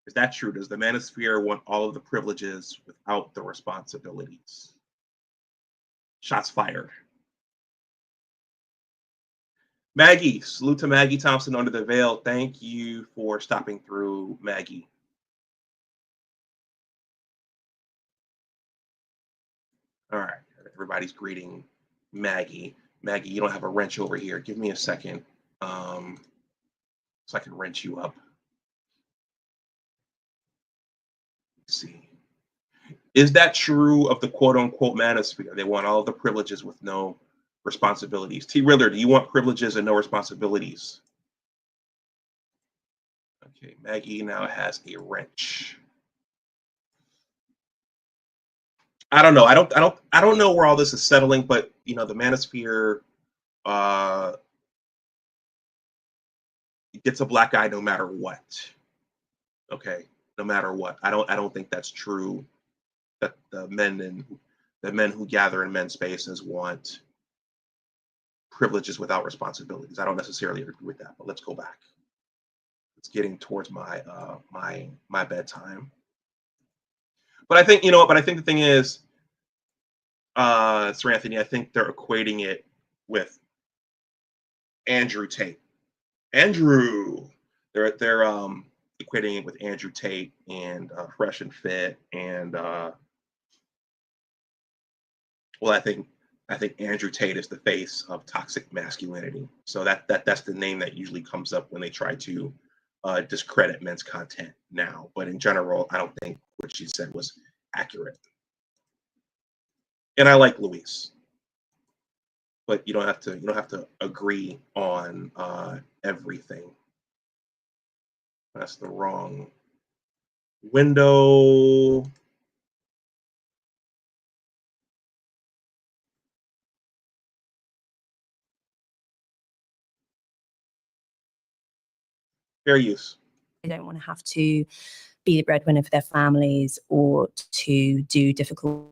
Is that true? Does the manosphere want all of the privileges without the responsibilities? Shots fired. Maggie, salute to Maggie Thompson under the veil. Thank you for stopping through, Maggie. All right, everybody's greeting Maggie. Maggie, you don't have a wrench over here. Give me a second so I can wrench you up. Let's see. Is that true of the quote unquote manosphere? They want all of the privileges with no responsibilities. T. Riller, do you want privileges and no responsibilities? Okay, Maggie now has a wrench. I don't know. I don't know where all this is settling, but you know, the manosphere gets a black eye no matter what. Okay, no matter what. I don't think that's true. That the men who gather in men's spaces want privileges without responsibilities. I don't necessarily agree with that, but let's go back. It's getting towards my my bedtime. But I think, you know, but I think the thing is, Sir Anthony, I think they're equating it with Andrew Tate. Andrew, they're equating it with Andrew Tate and Fresh and Fit, and well, I think Andrew Tate is the face of toxic masculinity. So that's the name that usually comes up when they try to discredit men's content now. But in general, I don't think what she said was accurate. And I like Luis, but you don't have to agree on everything. That's the wrong window. Fair use. They don't want to have to be the breadwinner for their families or to do difficult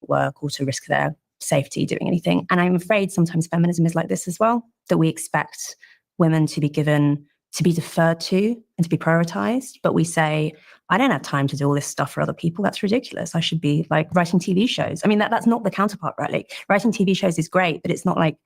work or to risk their safety doing anything. And I'm afraid sometimes feminism is like this as well, that we expect women to be given, to be deferred to and to be prioritized. But we say, I don't have time to do all this stuff for other people. That's ridiculous. I should be like writing TV shows. I mean, that's not the counterpart, right? Like writing TV shows is great, but it's not like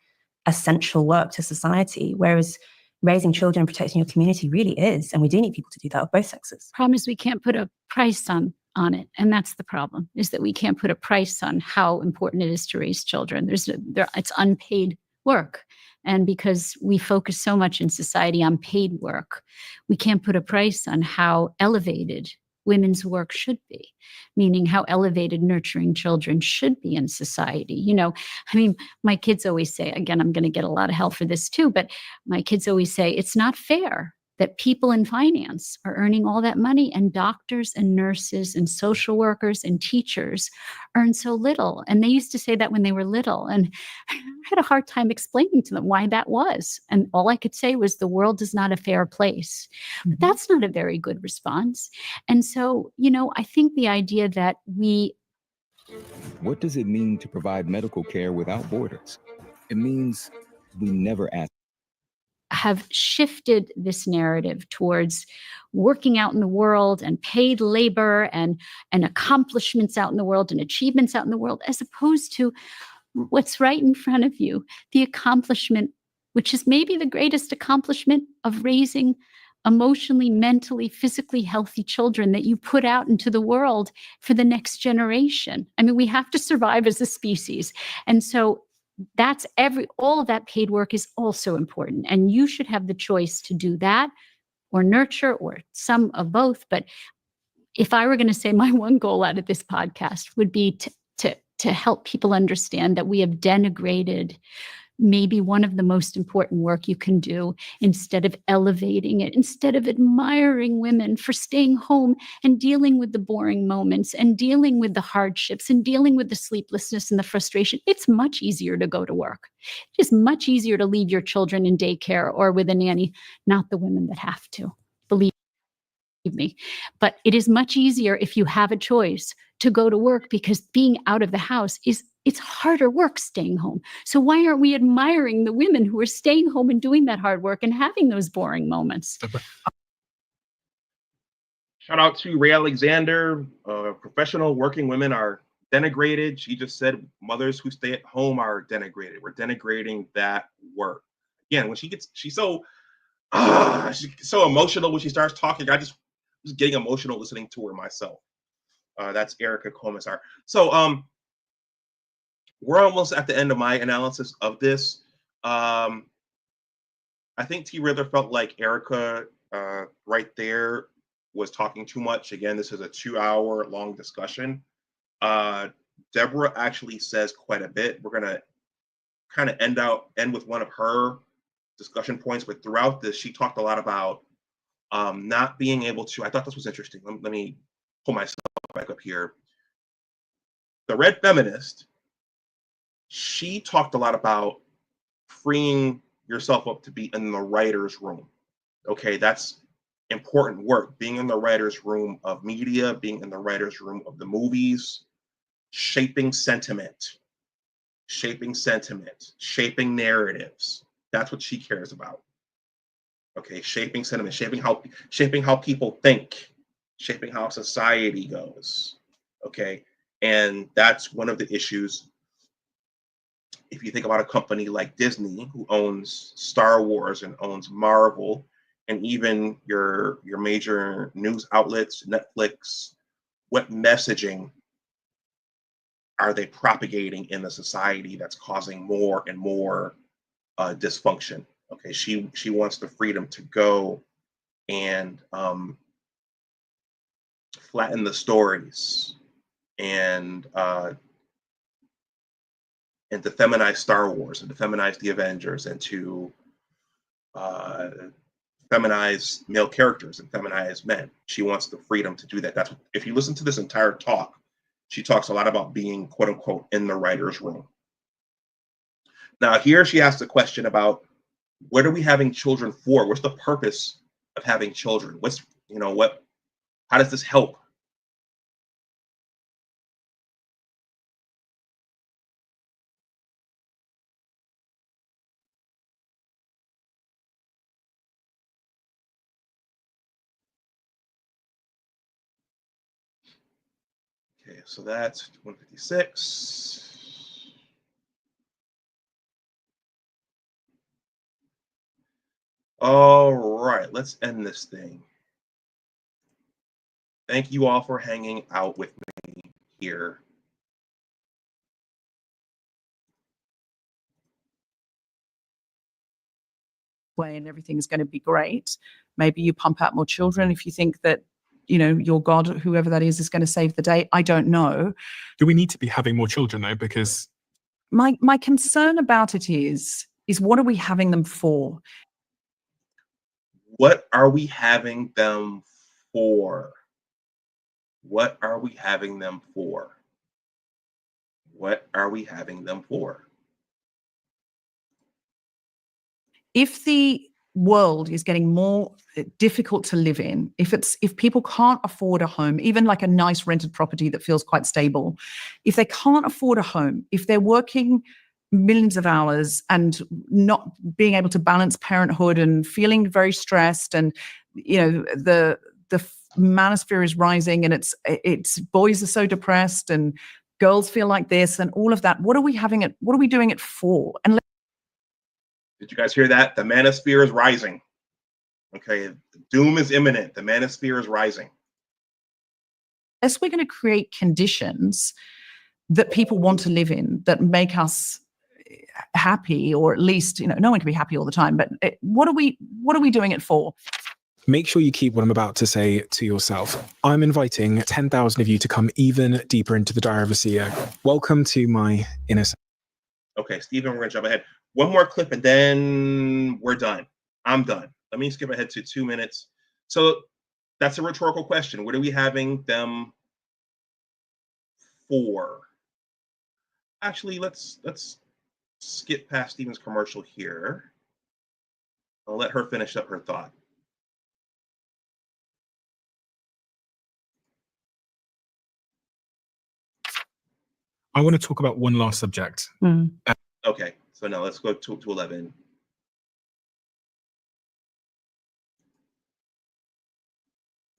essential work to society. Whereas raising children and protecting your community really is. And we do need people to do that of both sexes. Problem is we can't put a price on it. And that's the problem, is that we can't put a price on how important it is to raise children. It's unpaid work. And because we focus so much in society on paid work, we can't put a price on how elevated women's work should be, meaning how elevated nurturing children should be in society. You know, I mean, my kids always say, again, I'm going to get a lot of hell for this too, but my kids always say, it's not fair that people in finance are earning all that money and doctors and nurses and social workers and teachers earn so little. And they used to say that when they were little. And I had a hard time explaining to them why that was. And all I could say was the world is not a fair place. But that's not a very good response. And so, you know, I think the idea that What does it mean to provide medical care without borders? It means we never ask. Have shifted this narrative towards working out in the world and paid labor and accomplishments out in the world and achievements out in the world, as opposed to what's right in front of you, the accomplishment, which is maybe the greatest accomplishment of raising emotionally, mentally, physically healthy children that you put out into the world for the next generation. I mean, we have to survive as a species. And so that's all of that paid work is also important. And you should have the choice to do that or nurture or some of both. But if I were going to say my one goal out of this podcast would be to help people understand that we have denigrated maybe one of the most important work you can do, instead of elevating it, instead of admiring women for staying home and dealing with the boring moments and dealing with the hardships and dealing with the sleeplessness and the frustration. It's much easier to go to work. It is much easier to leave your children in daycare or with a nanny, not the women that have to, believe me. But it is much easier if you have a choice to go to work, because being out of the house it's harder work staying home. So why aren't we admiring the women who are staying home and doing that hard work and having those boring moments? Shout out to Ray Alexander. Professional working women are denigrated. She just said mothers who stay at home are denigrated. We're denigrating that work. Again, when she's so emotional when she starts talking. I just was getting emotional listening to her myself. That's Erica Comisar. So we're almost at the end of my analysis of this. I think T. Riddler felt like Erica right there was talking too much. Again, this is a 2-hour long discussion. Deborah actually says quite a bit. We're gonna kind of end with one of her discussion points, but throughout this, she talked a lot about not being able to. I thought this was interesting. Let me pull myself back up here. The Red Feminist, she talked a lot about freeing yourself up to be in the writer's room. Okay, that's important work. Being in the writer's room of media, being in the writer's room of the movies, shaping sentiment, shaping narratives. That's what she cares about. Okay, shaping sentiment, shaping how people think, shaping how society goes. Okay, and that's one of the issues. If you think about a company like Disney, who owns Star Wars and owns Marvel, and even your major news outlets, Netflix, what messaging are they propagating in the society that's causing more and more dysfunction? Okay, she wants the freedom to go and flatten the stories and to feminize Star Wars and to feminize the Avengers and to feminize male characters and feminize men. She wants the freedom to do that. That's what, if you listen to this entire talk, she talks a lot about being, quote unquote, in the writer's room. Now here she asks a question about, what are we having children for? What's the purpose of having children? How does this help? Okay, so that's 156. All right, let's end this thing. Thank you all for hanging out with me here. Way and everything is going to be great. Maybe you pump out more children if you think that, your God, whoever that is going to save the day. I don't know. Do we need to be having more children though? Because my concern about it is what are we having them for? What are we having them for? What are we having them for? What are we having them for? If the world is getting more difficult to live in, if people can't afford a home, even like a nice rented property that feels quite stable, if they can't afford a home, if they're working millions of hours and not being able to balance parenthood and feeling very stressed, and the manosphere is rising and it's boys are so depressed and girls feel like this and all of that, what are we doing it for? And did you guys hear that? The manosphere is rising. Okay, doom is imminent. The manosphere is rising. Unless we're going to create conditions that people want to live in, that make us happy, or at least, no one can be happy all the time, but what are we doing it for? make sure you keep what I'm about to say to yourself. I'm inviting 10,000 of you to come even deeper into the Diary of a CEO. Welcome to my inner. Okay, Stephen, we're going to jump ahead. One more clip and then we're done. I'm done. Let me skip ahead to 2 minutes. So that's a rhetorical question. What are we having them for? Actually, let's skip past Stephen's commercial here. I'll let her finish up her thought. I want to talk about one last subject. Okay, so now let's go to 11.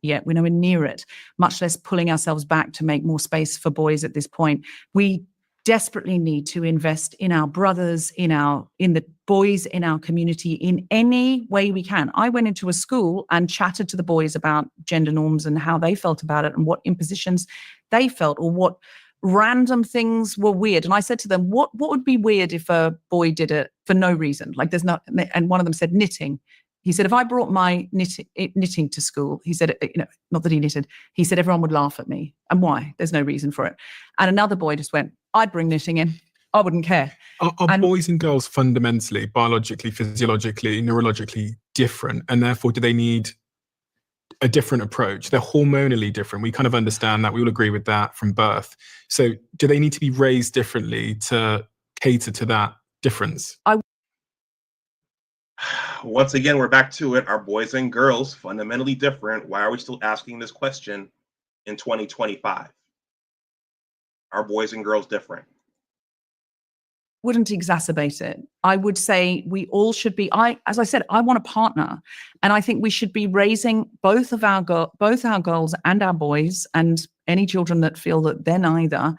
Yet we're nowhere near it, much less pulling ourselves back to make more space for boys at this point. We desperately need to invest in our brothers, in the boys in our community in any way we can. I went into a school and chatted to the boys about gender norms and how they felt about it and what impositions they felt or what random things were weird. And I said to them, what would be weird if a boy did it for no reason? Like there's not, and one of them said knitting. He said, if I brought my knitting to school, he said, not that he knitted, he said, everyone would laugh at me. And why? There's no reason for it. And another boy just went, I'd bring knitting in. I wouldn't care. Are boys and girls fundamentally, biologically, physiologically, neurologically different? And therefore, do they need a different approach? They're hormonally different. We kind of understand that. We all agree with that from birth. So do they need to be raised differently to cater to that difference? Once again, we're back to it. Are boys and girls fundamentally different? Why are we still asking this question in 2025? Are boys and girls different? Wouldn't exacerbate it. I would say we all should be, as I said, I want a partner. And I think we should be raising both our girls and our boys and any children that feel that they're neither,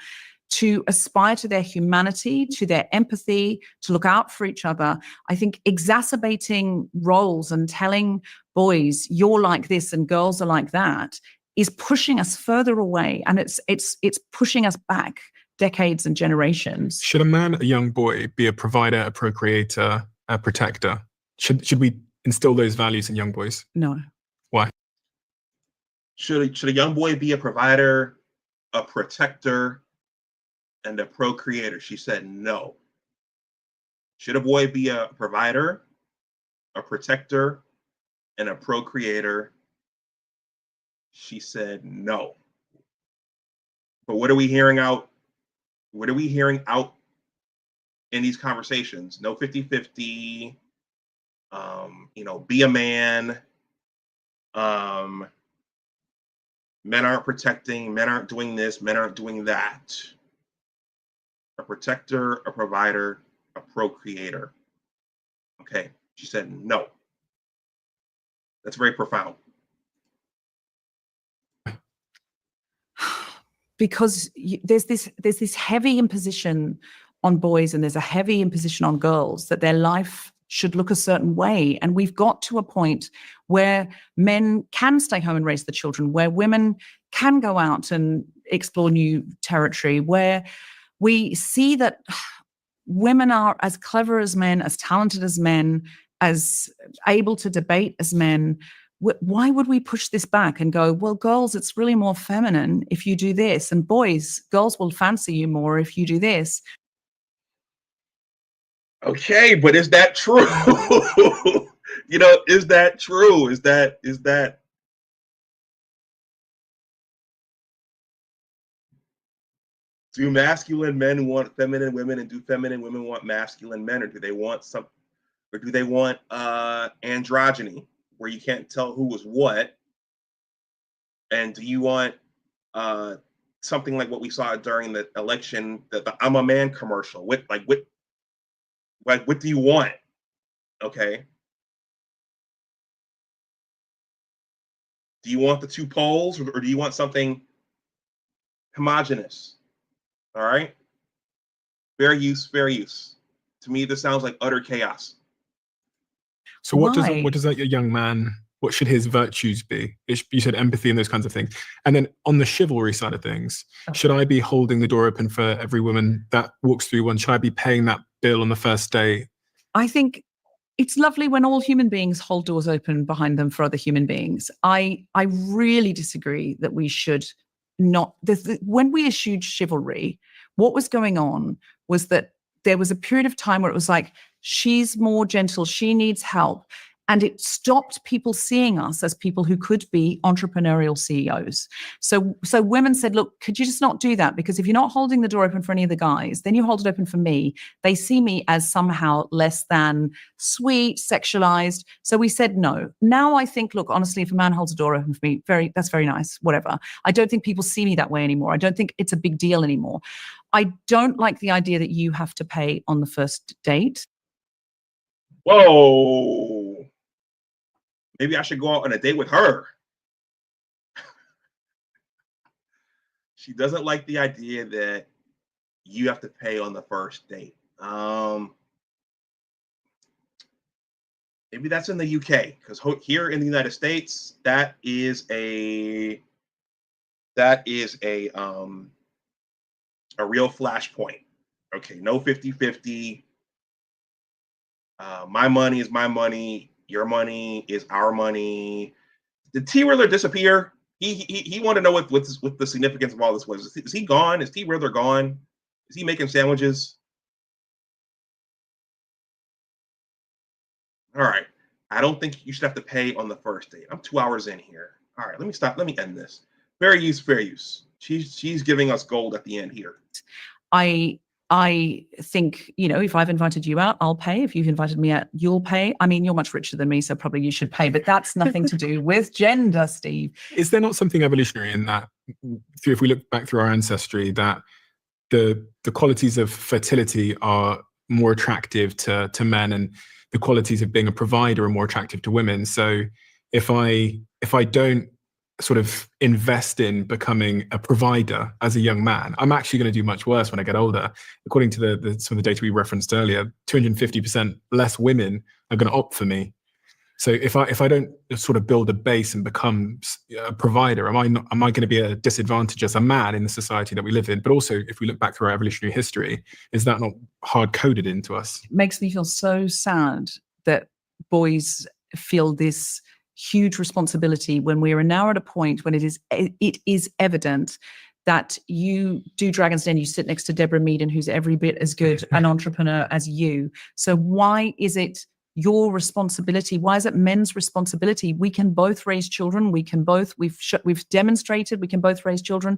to aspire to their humanity, to their empathy, to look out for each other. I think exacerbating roles and telling boys you're like this and girls are like that is pushing us further away, and it's pushing us back decades and generations. Should a man, a young boy, be a provider, a procreator, a protector? Should we instill those values in young boys? No. Why? Should a young boy be a provider, a protector, and a procreator? She said no. Should a boy be a provider, a protector, and a procreator? She said no. But what are we hearing out? What are we hearing out in these conversations? No 50-50, be a man. Men aren't protecting, men aren't doing this, men aren't doing that. A protector, a provider, a procreator. Okay, she said no. That's very profound. Because there's this heavy imposition on boys and there's a heavy imposition on girls that their life should look a certain way. And we've got to a point where men can stay home and raise the children, where women can go out and explore new territory, where we see that women are as clever as men, as talented as men, as able to debate as men. Why would we push this back and go, well, girls, it's really more feminine if you do this, and boys, girls will fancy you more if you do this? Okay, but is that true? Is that true? Is that do masculine men want feminine women, and do feminine women want masculine men, or do they want androgyny, where you can't tell who was what? And do you want something like what we saw during the election, the "I'm a man" commercial? What do you want? Okay. Do you want the two poles, or do you want something homogenous? All right. Fair use. To me, this sounds like utter chaos. So what does that young man, what should his virtues be? You said empathy and those kinds of things. And then on the chivalry side of things, should I be holding the door open for every woman that walks through one? Should I be paying that bill on the first day? I think it's lovely when all human beings hold doors open behind them for other human beings. I really disagree that we should not. When we issued chivalry, what was going on was that there was a period of time where it was like, she's more gentle, she needs help. And it stopped people seeing us as people who could be entrepreneurial CEOs. So women said, look, could you just not do that? Because if you're not holding the door open for any of the guys, then you hold it open for me. They see me as somehow less than sweet, sexualized. So we said no. Now I think, look, honestly, if a man holds a door open for me, that's very nice, whatever. I don't think people see me that way anymore. I don't think it's a big deal anymore. I don't like the idea that you have to pay on the first date. Whoa. Maybe I should go out on a date with her. She doesn't like the idea that you have to pay on the first date. Maybe that's in the UK, because here in the United States, that is a real flashpoint. Okay, no 50-50. My money is my money. Your money is our money. Did T. Riddler disappear? He wanted to know what the significance of all this was. Is he gone? Is T. Riddler gone? Is he making sandwiches? All right. I don't think you should have to pay on the first date. I'm 2 hours in here. All right, let me stop. Let me end this. Fair use, fair use. She's giving us gold at the end here. I think, if I've invited you out, I'll pay. If you've invited me out, you'll pay. I mean, you're much richer than me, so probably you should pay. But that's nothing to do with gender, Steve. Is there not something evolutionary in that, if we look back through our ancestry, that the qualities of fertility are more attractive to men, and the qualities of being a provider are more attractive to women? So if I don't sort of invest in becoming a provider as a young man, I'm actually going to do much worse when I get older. According to some of the data we referenced earlier, 250% less women are going to opt for me. So if I don't sort of build a base and become a provider, am I going to be at a disadvantage as a man in the society that we live in? But also, if we look back through our evolutionary history, is that not hard coded into us? It makes me feel so sad that boys feel this huge responsibility when we are now at a point when it is evident that you do Dragon's Den, you sit next to Deborah Meaden, who's every bit as good an entrepreneur as you. So why is it your responsibility? Why is it men's responsibility? We can both raise children. We've demonstrated we can both raise children.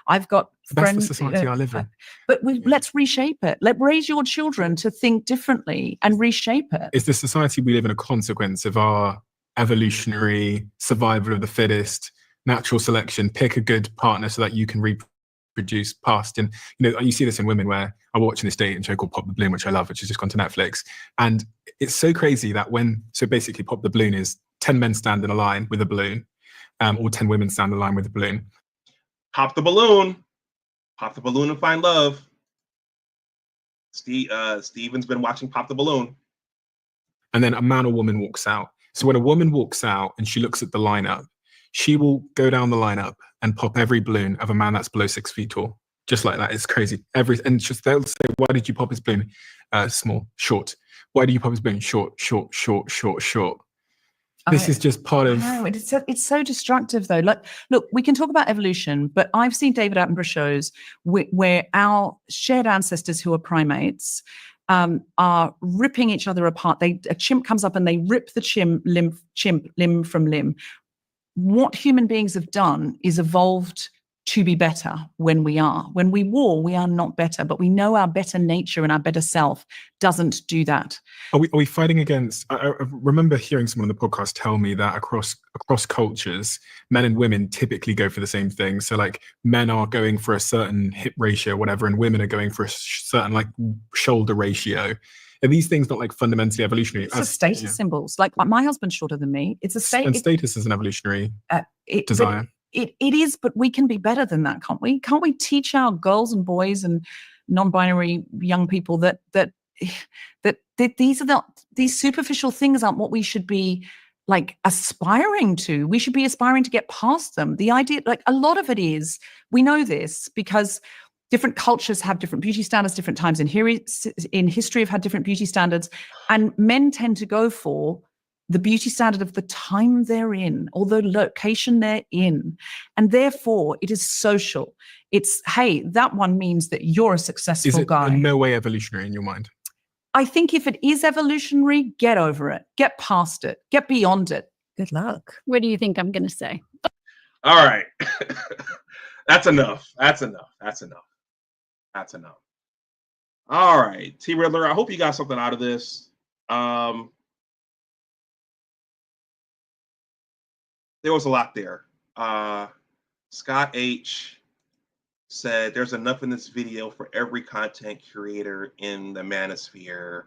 I've got friends. That's the society I live in. But let's reshape it. Let's raise your children to think differently and reshape it. Is the society we live in a consequence of our evolutionary survival of the fittest, natural selection? Pick a good partner so that you can reproduce past. And you see this in women, where I'm watching this dating show called Pop the Balloon, which I love, which has just gone to Netflix. And it's so crazy that so basically Pop the Balloon is 10 men stand in a line with a balloon, or 10 women stand in a line with a balloon. Pop the balloon and find love. Steven's been watching Pop the Balloon. And then a man or woman walks out. So when a woman walks out and she looks at the lineup, she will go down the lineup and pop every balloon of a man that's below 6 feet tall. Just like that. It's crazy. And they'll say, why did you pop his balloon? Small, short. Why do you pop his balloon? Short. This is just part of... No, it's so destructive, though. Like, look, we can talk about evolution, but I've seen David Attenborough shows where our shared ancestors who are primates are ripping each other apart. A chimp comes up and they rip the chimp limb from limb. What human beings have done is evolved to be better when we war, we are not better, but we know our better nature and our better self doesn't do that. Are we fighting against, I remember hearing someone on the podcast tell me that across cultures, men and women typically go for the same thing. So like men are going for a certain hip ratio, whatever, and women are going for a certain like shoulder ratio. Are these things not like fundamentally evolutionary? It's just status symbols. Like my husband's shorter than me. It's a And status is an evolutionary desire. It is, but we can be better than that, can't we? Can't we teach our girls and boys and non-binary young people that these superficial things aren't what we should be like aspiring to? We should be aspiring to get past them. The idea, like a lot of it is, we know this because Different cultures have different beauty standards, different times in history have had different beauty standards. And men tend to go for the beauty standard of the time they're in or the location they're in. And therefore, it is social. It's, hey, that one means that you're a successful Is it guy. in no way evolutionary in your mind? I think if it is evolutionary, get over it, get past it, get beyond it. Good luck. What do you think I'm going to say? All right. That's enough. All right. T. Riddler, I hope you got something out of this. There was a lot there. Scott H. said there's enough in this video for every content creator in the manosphere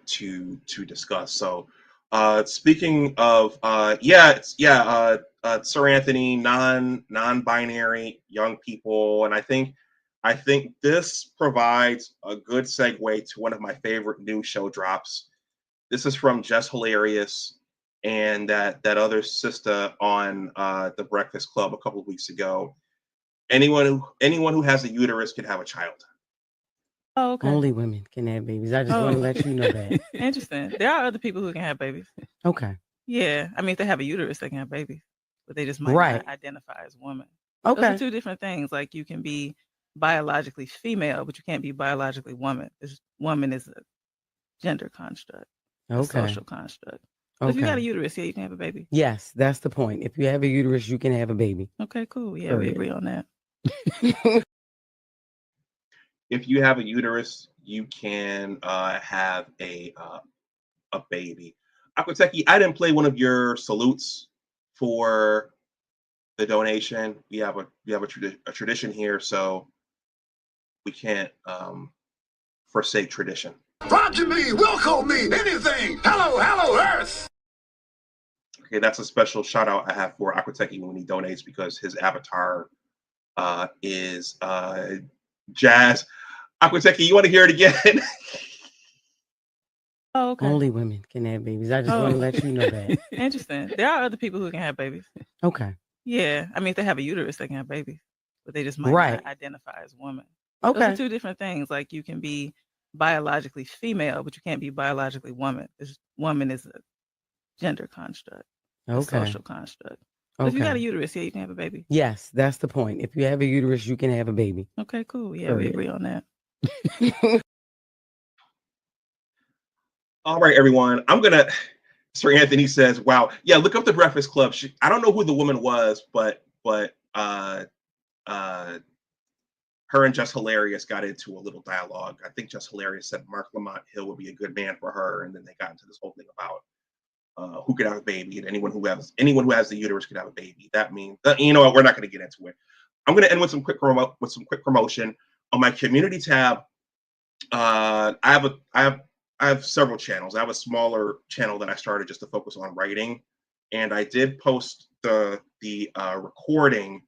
to discuss. So speaking of Sir Anthony, non-binary young people, and I think this provides a good segue to one of my favorite news show drops. This is from Just Hilarious and that other sister on the Breakfast Club a couple of weeks ago. Anyone who has a uterus can have a child. Oh, okay. Only women can have babies. I just want to let you know that. Interesting. There are other people who can have babies. Okay. Yeah. I mean, if they have a uterus, they can have babies, but they just might not identify as women. Okay. Those are two different things. Like you can be biologically female, but you can't be biologically woman. This woman is a gender construct, a social construct. So if you got a uterus, yeah, you can have a baby. Yes, that's the point. If you have a uterus, you can have a baby. Okay, cool. Yeah, we agree on that. If you have a uterus, you can have a baby. Akwateki, I didn't play one of your salutes for the donation. We have a tradition here, so we can't forsake tradition. Roger me, will call me anything. Hello, Earth. Okay, that's a special shout out I have for Akwateki when he donates because his avatar is Jazz. Akwateki, you want to hear it again? Oh, okay. Only women can have babies. I just want to let you know that. Interesting. There are other people who can have babies. Okay. Yeah. I mean, if they have a uterus, they can have babies, but they just might not identify as women. Okay. Those are two different things. Like you can be biologically female, but you can't be biologically woman. This woman is a gender construct, a social construct. So if you got a uterus, yeah, you can have a baby. Yes, that's the point. If you have a uterus, you can have a baby. Okay, cool. Yeah, we agree on that. All right, everyone. Sir Anthony says, wow. Yeah, look up the Breakfast Club. I don't know who the woman was, but her and Just Hilarious got into a little dialogue. I think Just Hilarious said Mark Lamont Hill would be a good man for her. And then they got into this whole thing about who could have a baby, and anyone who has the uterus could have a baby. That means you know what, we're not going to get into it. I'm going to end with some quick promotion on my community tab. I have several channels. I have a smaller channel that I started just to focus on writing, and I did post the recording,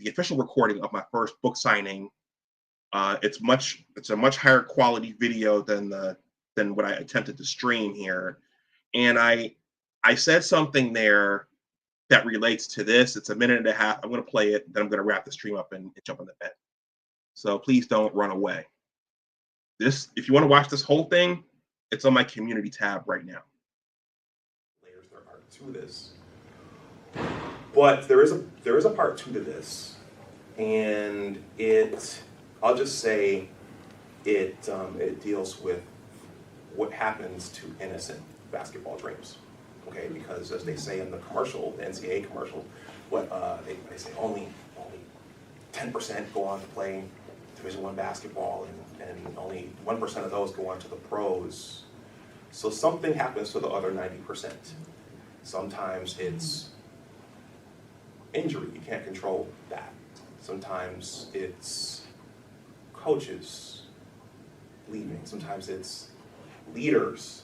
the official recording of my first book signing. It's a much higher quality video than what I attempted to stream here. And I said something there that relates to this. It's a minute and a half. I'm going to play it, then I'm going to wrap the stream up and jump on the bed. So please don't run away. If you want to watch this whole thing, it's on my community tab right now. There are two to this, but there is a part two to this, and I'll just say it deals with what happens to innocent basketball dreams. Okay, because as they say in the commercial, the NCAA commercial, they say only 10% go on to play Division I basketball, and only 1% of those go on to the pros. So something happens to the other 90%. Sometimes it's injury, you can't control that. Sometimes it's coaches leaving. Sometimes it's leaders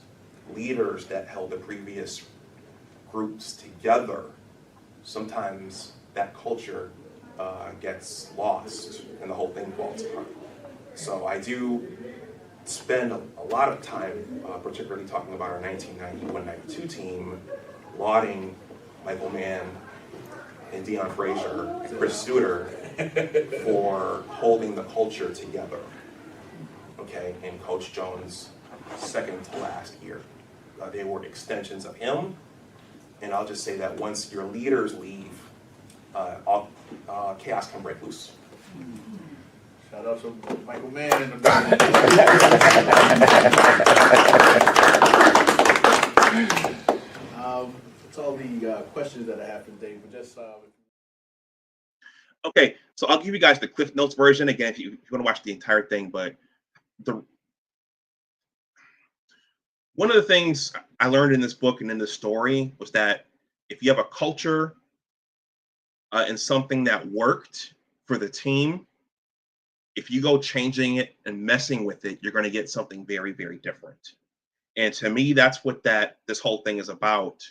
that held the previous groups together. Sometimes that culture gets lost and the whole thing falls apart. So I do spend a lot of time, particularly talking about our 1991-92 team, lauding Michael Mann and Deion Frazier and Chris Studer for holding the culture together. Okay, and Coach Jones, second to last here. They were extensions of him. And I'll just say that once your leaders leave, chaos can break loose. Shout out to Michael Mann in the That's all the questions that I have for Dave. But just okay, so I'll give you guys the Cliff Notes version again if you want to watch the entire thing. But one of the things I learned in this book and in this story was that if you have a culture and something that worked for the team, if you go changing it and messing with it, you're going to get something very, very different. And to me, that's what this whole thing is about.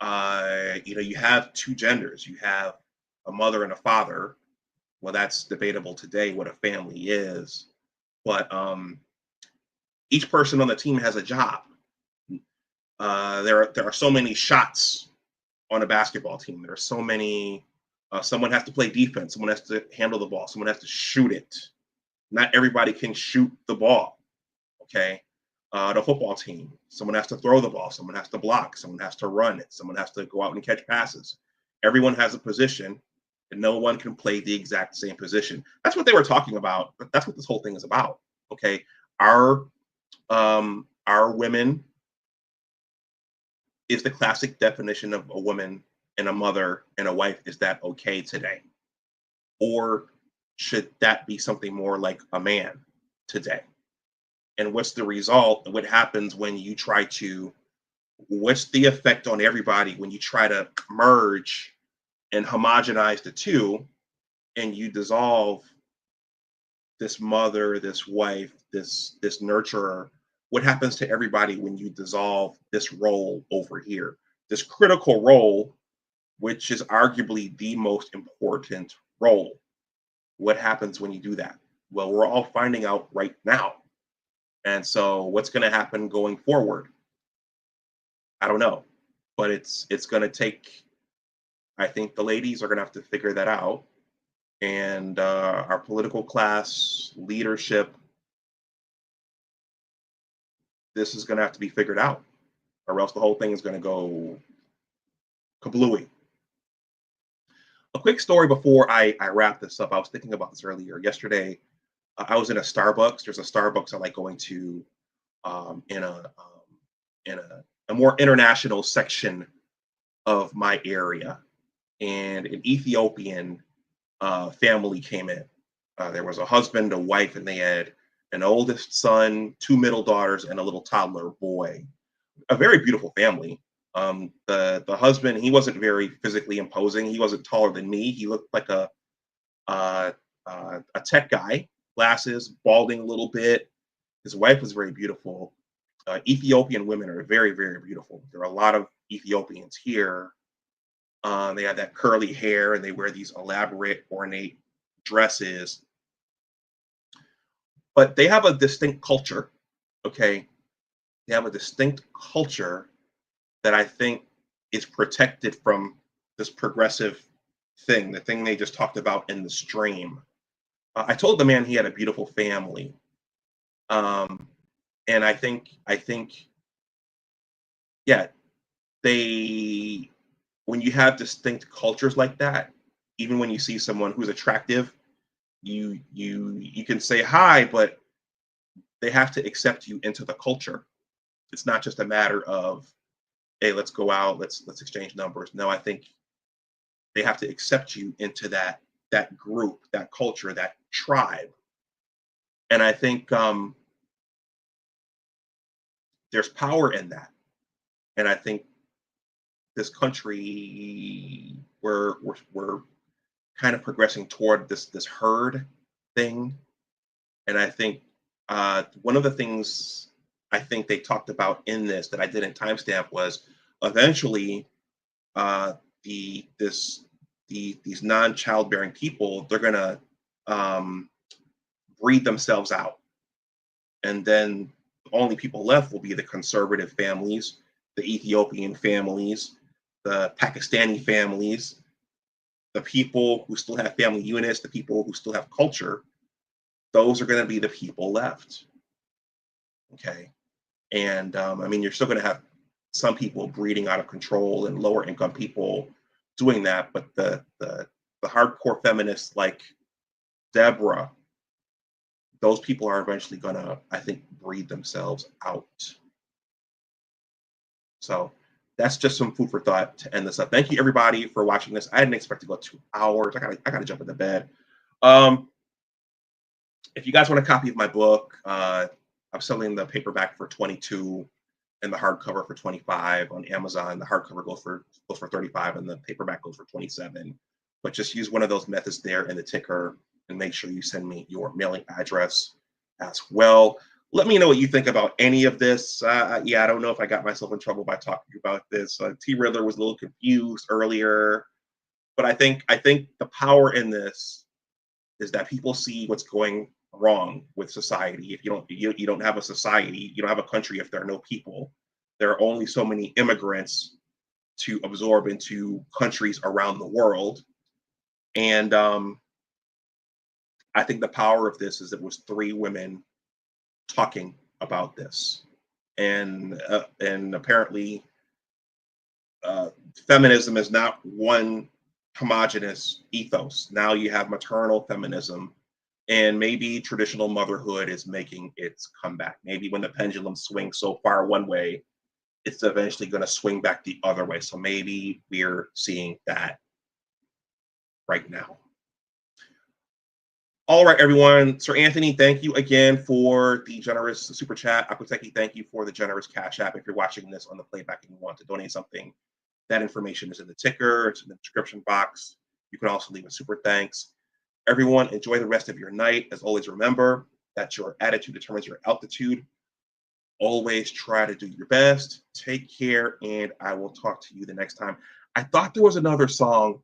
You have two genders. You have a mother and a father. Well, that's debatable today what a family is. But each person on the team has a job. There are so many shots on a basketball team. There are so many. Someone has to play defense. Someone has to handle the ball. Someone has to shoot it. Not everybody can shoot the ball. Okay. The football team. Someone has to throw the ball. Someone has to block. Someone has to run it. Someone has to go out and catch passes. Everyone has a position, and no one can play the exact same position. That's what they were talking about. But that's what this whole thing is about. Okay. Our women is the classic definition of a woman and a mother and a wife. Is that okay today? Or should that be something more like a man today? And what's the result? What happens when you try to, what's the effect on everybody when you try to merge and homogenize the two and you dissolve this mother, this wife, this nurturer? What happens to everybody when you dissolve this role over here? This critical role, which is arguably the most important role. What happens when you do that? Well, we're all finding out right now. And so what's going to happen going forward? I don't know. But it's going to take, I think the ladies are going to have to figure that out. And our political class, leadership, this is going to have to be figured out, or else the whole thing is going to go kablooey. A quick story before I wrap this up. I was thinking about this earlier. Yesterday, I was in a Starbucks. There's a Starbucks I like going to in a more international section of my area, and an Ethiopian family came in. There was a husband, a wife, and they had an oldest son, two middle daughters, and a little toddler boy. A very beautiful family. The husband, he wasn't very physically imposing. He wasn't taller than me. He looked like a tech guy, glasses, balding a little bit. His wife was very beautiful. Ethiopian women are very, very beautiful. There are a lot of Ethiopians here. They have that curly hair and they wear these elaborate, ornate dresses. But they have a distinct culture, okay? They have a distinct culture that I think is protected from this progressive thing, the thing they just talked about in the stream. I told the man he had a beautiful family. And I think, yeah, when you have distinct cultures like that, even when you see someone who's attractive, you can say hi, but they have to accept you into the culture. It's not just a matter of, hey, let's go out, let's exchange numbers. No, I think they have to accept you into that group, that culture, that tribe. And I think there's power in that. And I think this country, we're kind of progressing toward this herd thing. And I think one of the things I think they talked about in this that I didn't timestamp was eventually these non-childbearing people, they're gonna breed themselves out, and then the only people left will be the conservative families, the Ethiopian families, the Pakistani families, the people who still have family units, the people who still have culture, those are going to be the people left. Okay. And I mean, you're still going to have some people breeding out of control and lower income people doing that. But the hardcore feminists like Deborah, those people are eventually going to, I think, breed themselves out. So that's just some food for thought to end this up. Thank you, everybody, for watching this. I didn't expect to go 2 hours. I gotta jump into bed. If you guys want a copy of my book, I'm selling the paperback for $22 and the hardcover for $25 on Amazon. The hardcover goes for $35 and the paperback goes for $27. But just use one of those methods there in the ticker and make sure you send me your mailing address as well. Let me know what you think about any of this. Yeah, I don't know if I got myself in trouble by talking about this. T. Riddler was a little confused earlier, but I think the power in this is that people see what's going wrong with society. If you don't have a society, you don't have a country if there are no people. There are only so many immigrants to absorb into countries around the world. And I think the power of this is it was 3 women talking about this, and apparently feminism is not one homogenous ethos. Now you have maternal feminism, and maybe traditional motherhood is making its comeback. Maybe when the pendulum swings so far one way, it's eventually going to swing back the other way. So maybe we're seeing that right now. All right, everyone. Sir Anthony, thank you again for the generous super chat. Akuteki, thank you for the generous Cash App. If you're watching this on the playback and you want to donate something, that information is in the ticker. It's in the description box. You can also leave a super thanks. Everyone, enjoy the rest of your night. As always, remember that your attitude determines your altitude. Always try to do your best. Take care, and I will talk to you the next time. I thought there was another song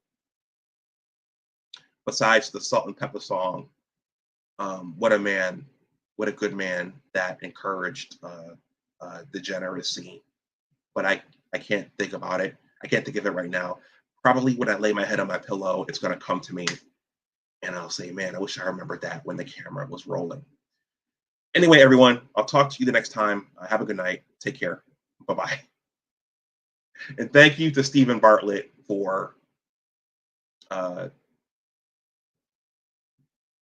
besides the Salt and Pepper song. What a man, what a good man, that encouraged degeneracy. But I can't think about it. I can't think of it right now. Probably when I lay my head on my pillow, it's going to come to me. And I'll say, man, I wish I remembered that when the camera was rolling. Anyway, everyone, I'll talk to you the next time. Have a good night. Take care. Bye-bye. And thank you to Stephen Bartlett for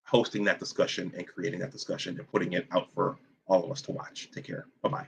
hosting that discussion and creating that discussion and putting it out for all of us to watch. Take care. Bye-bye.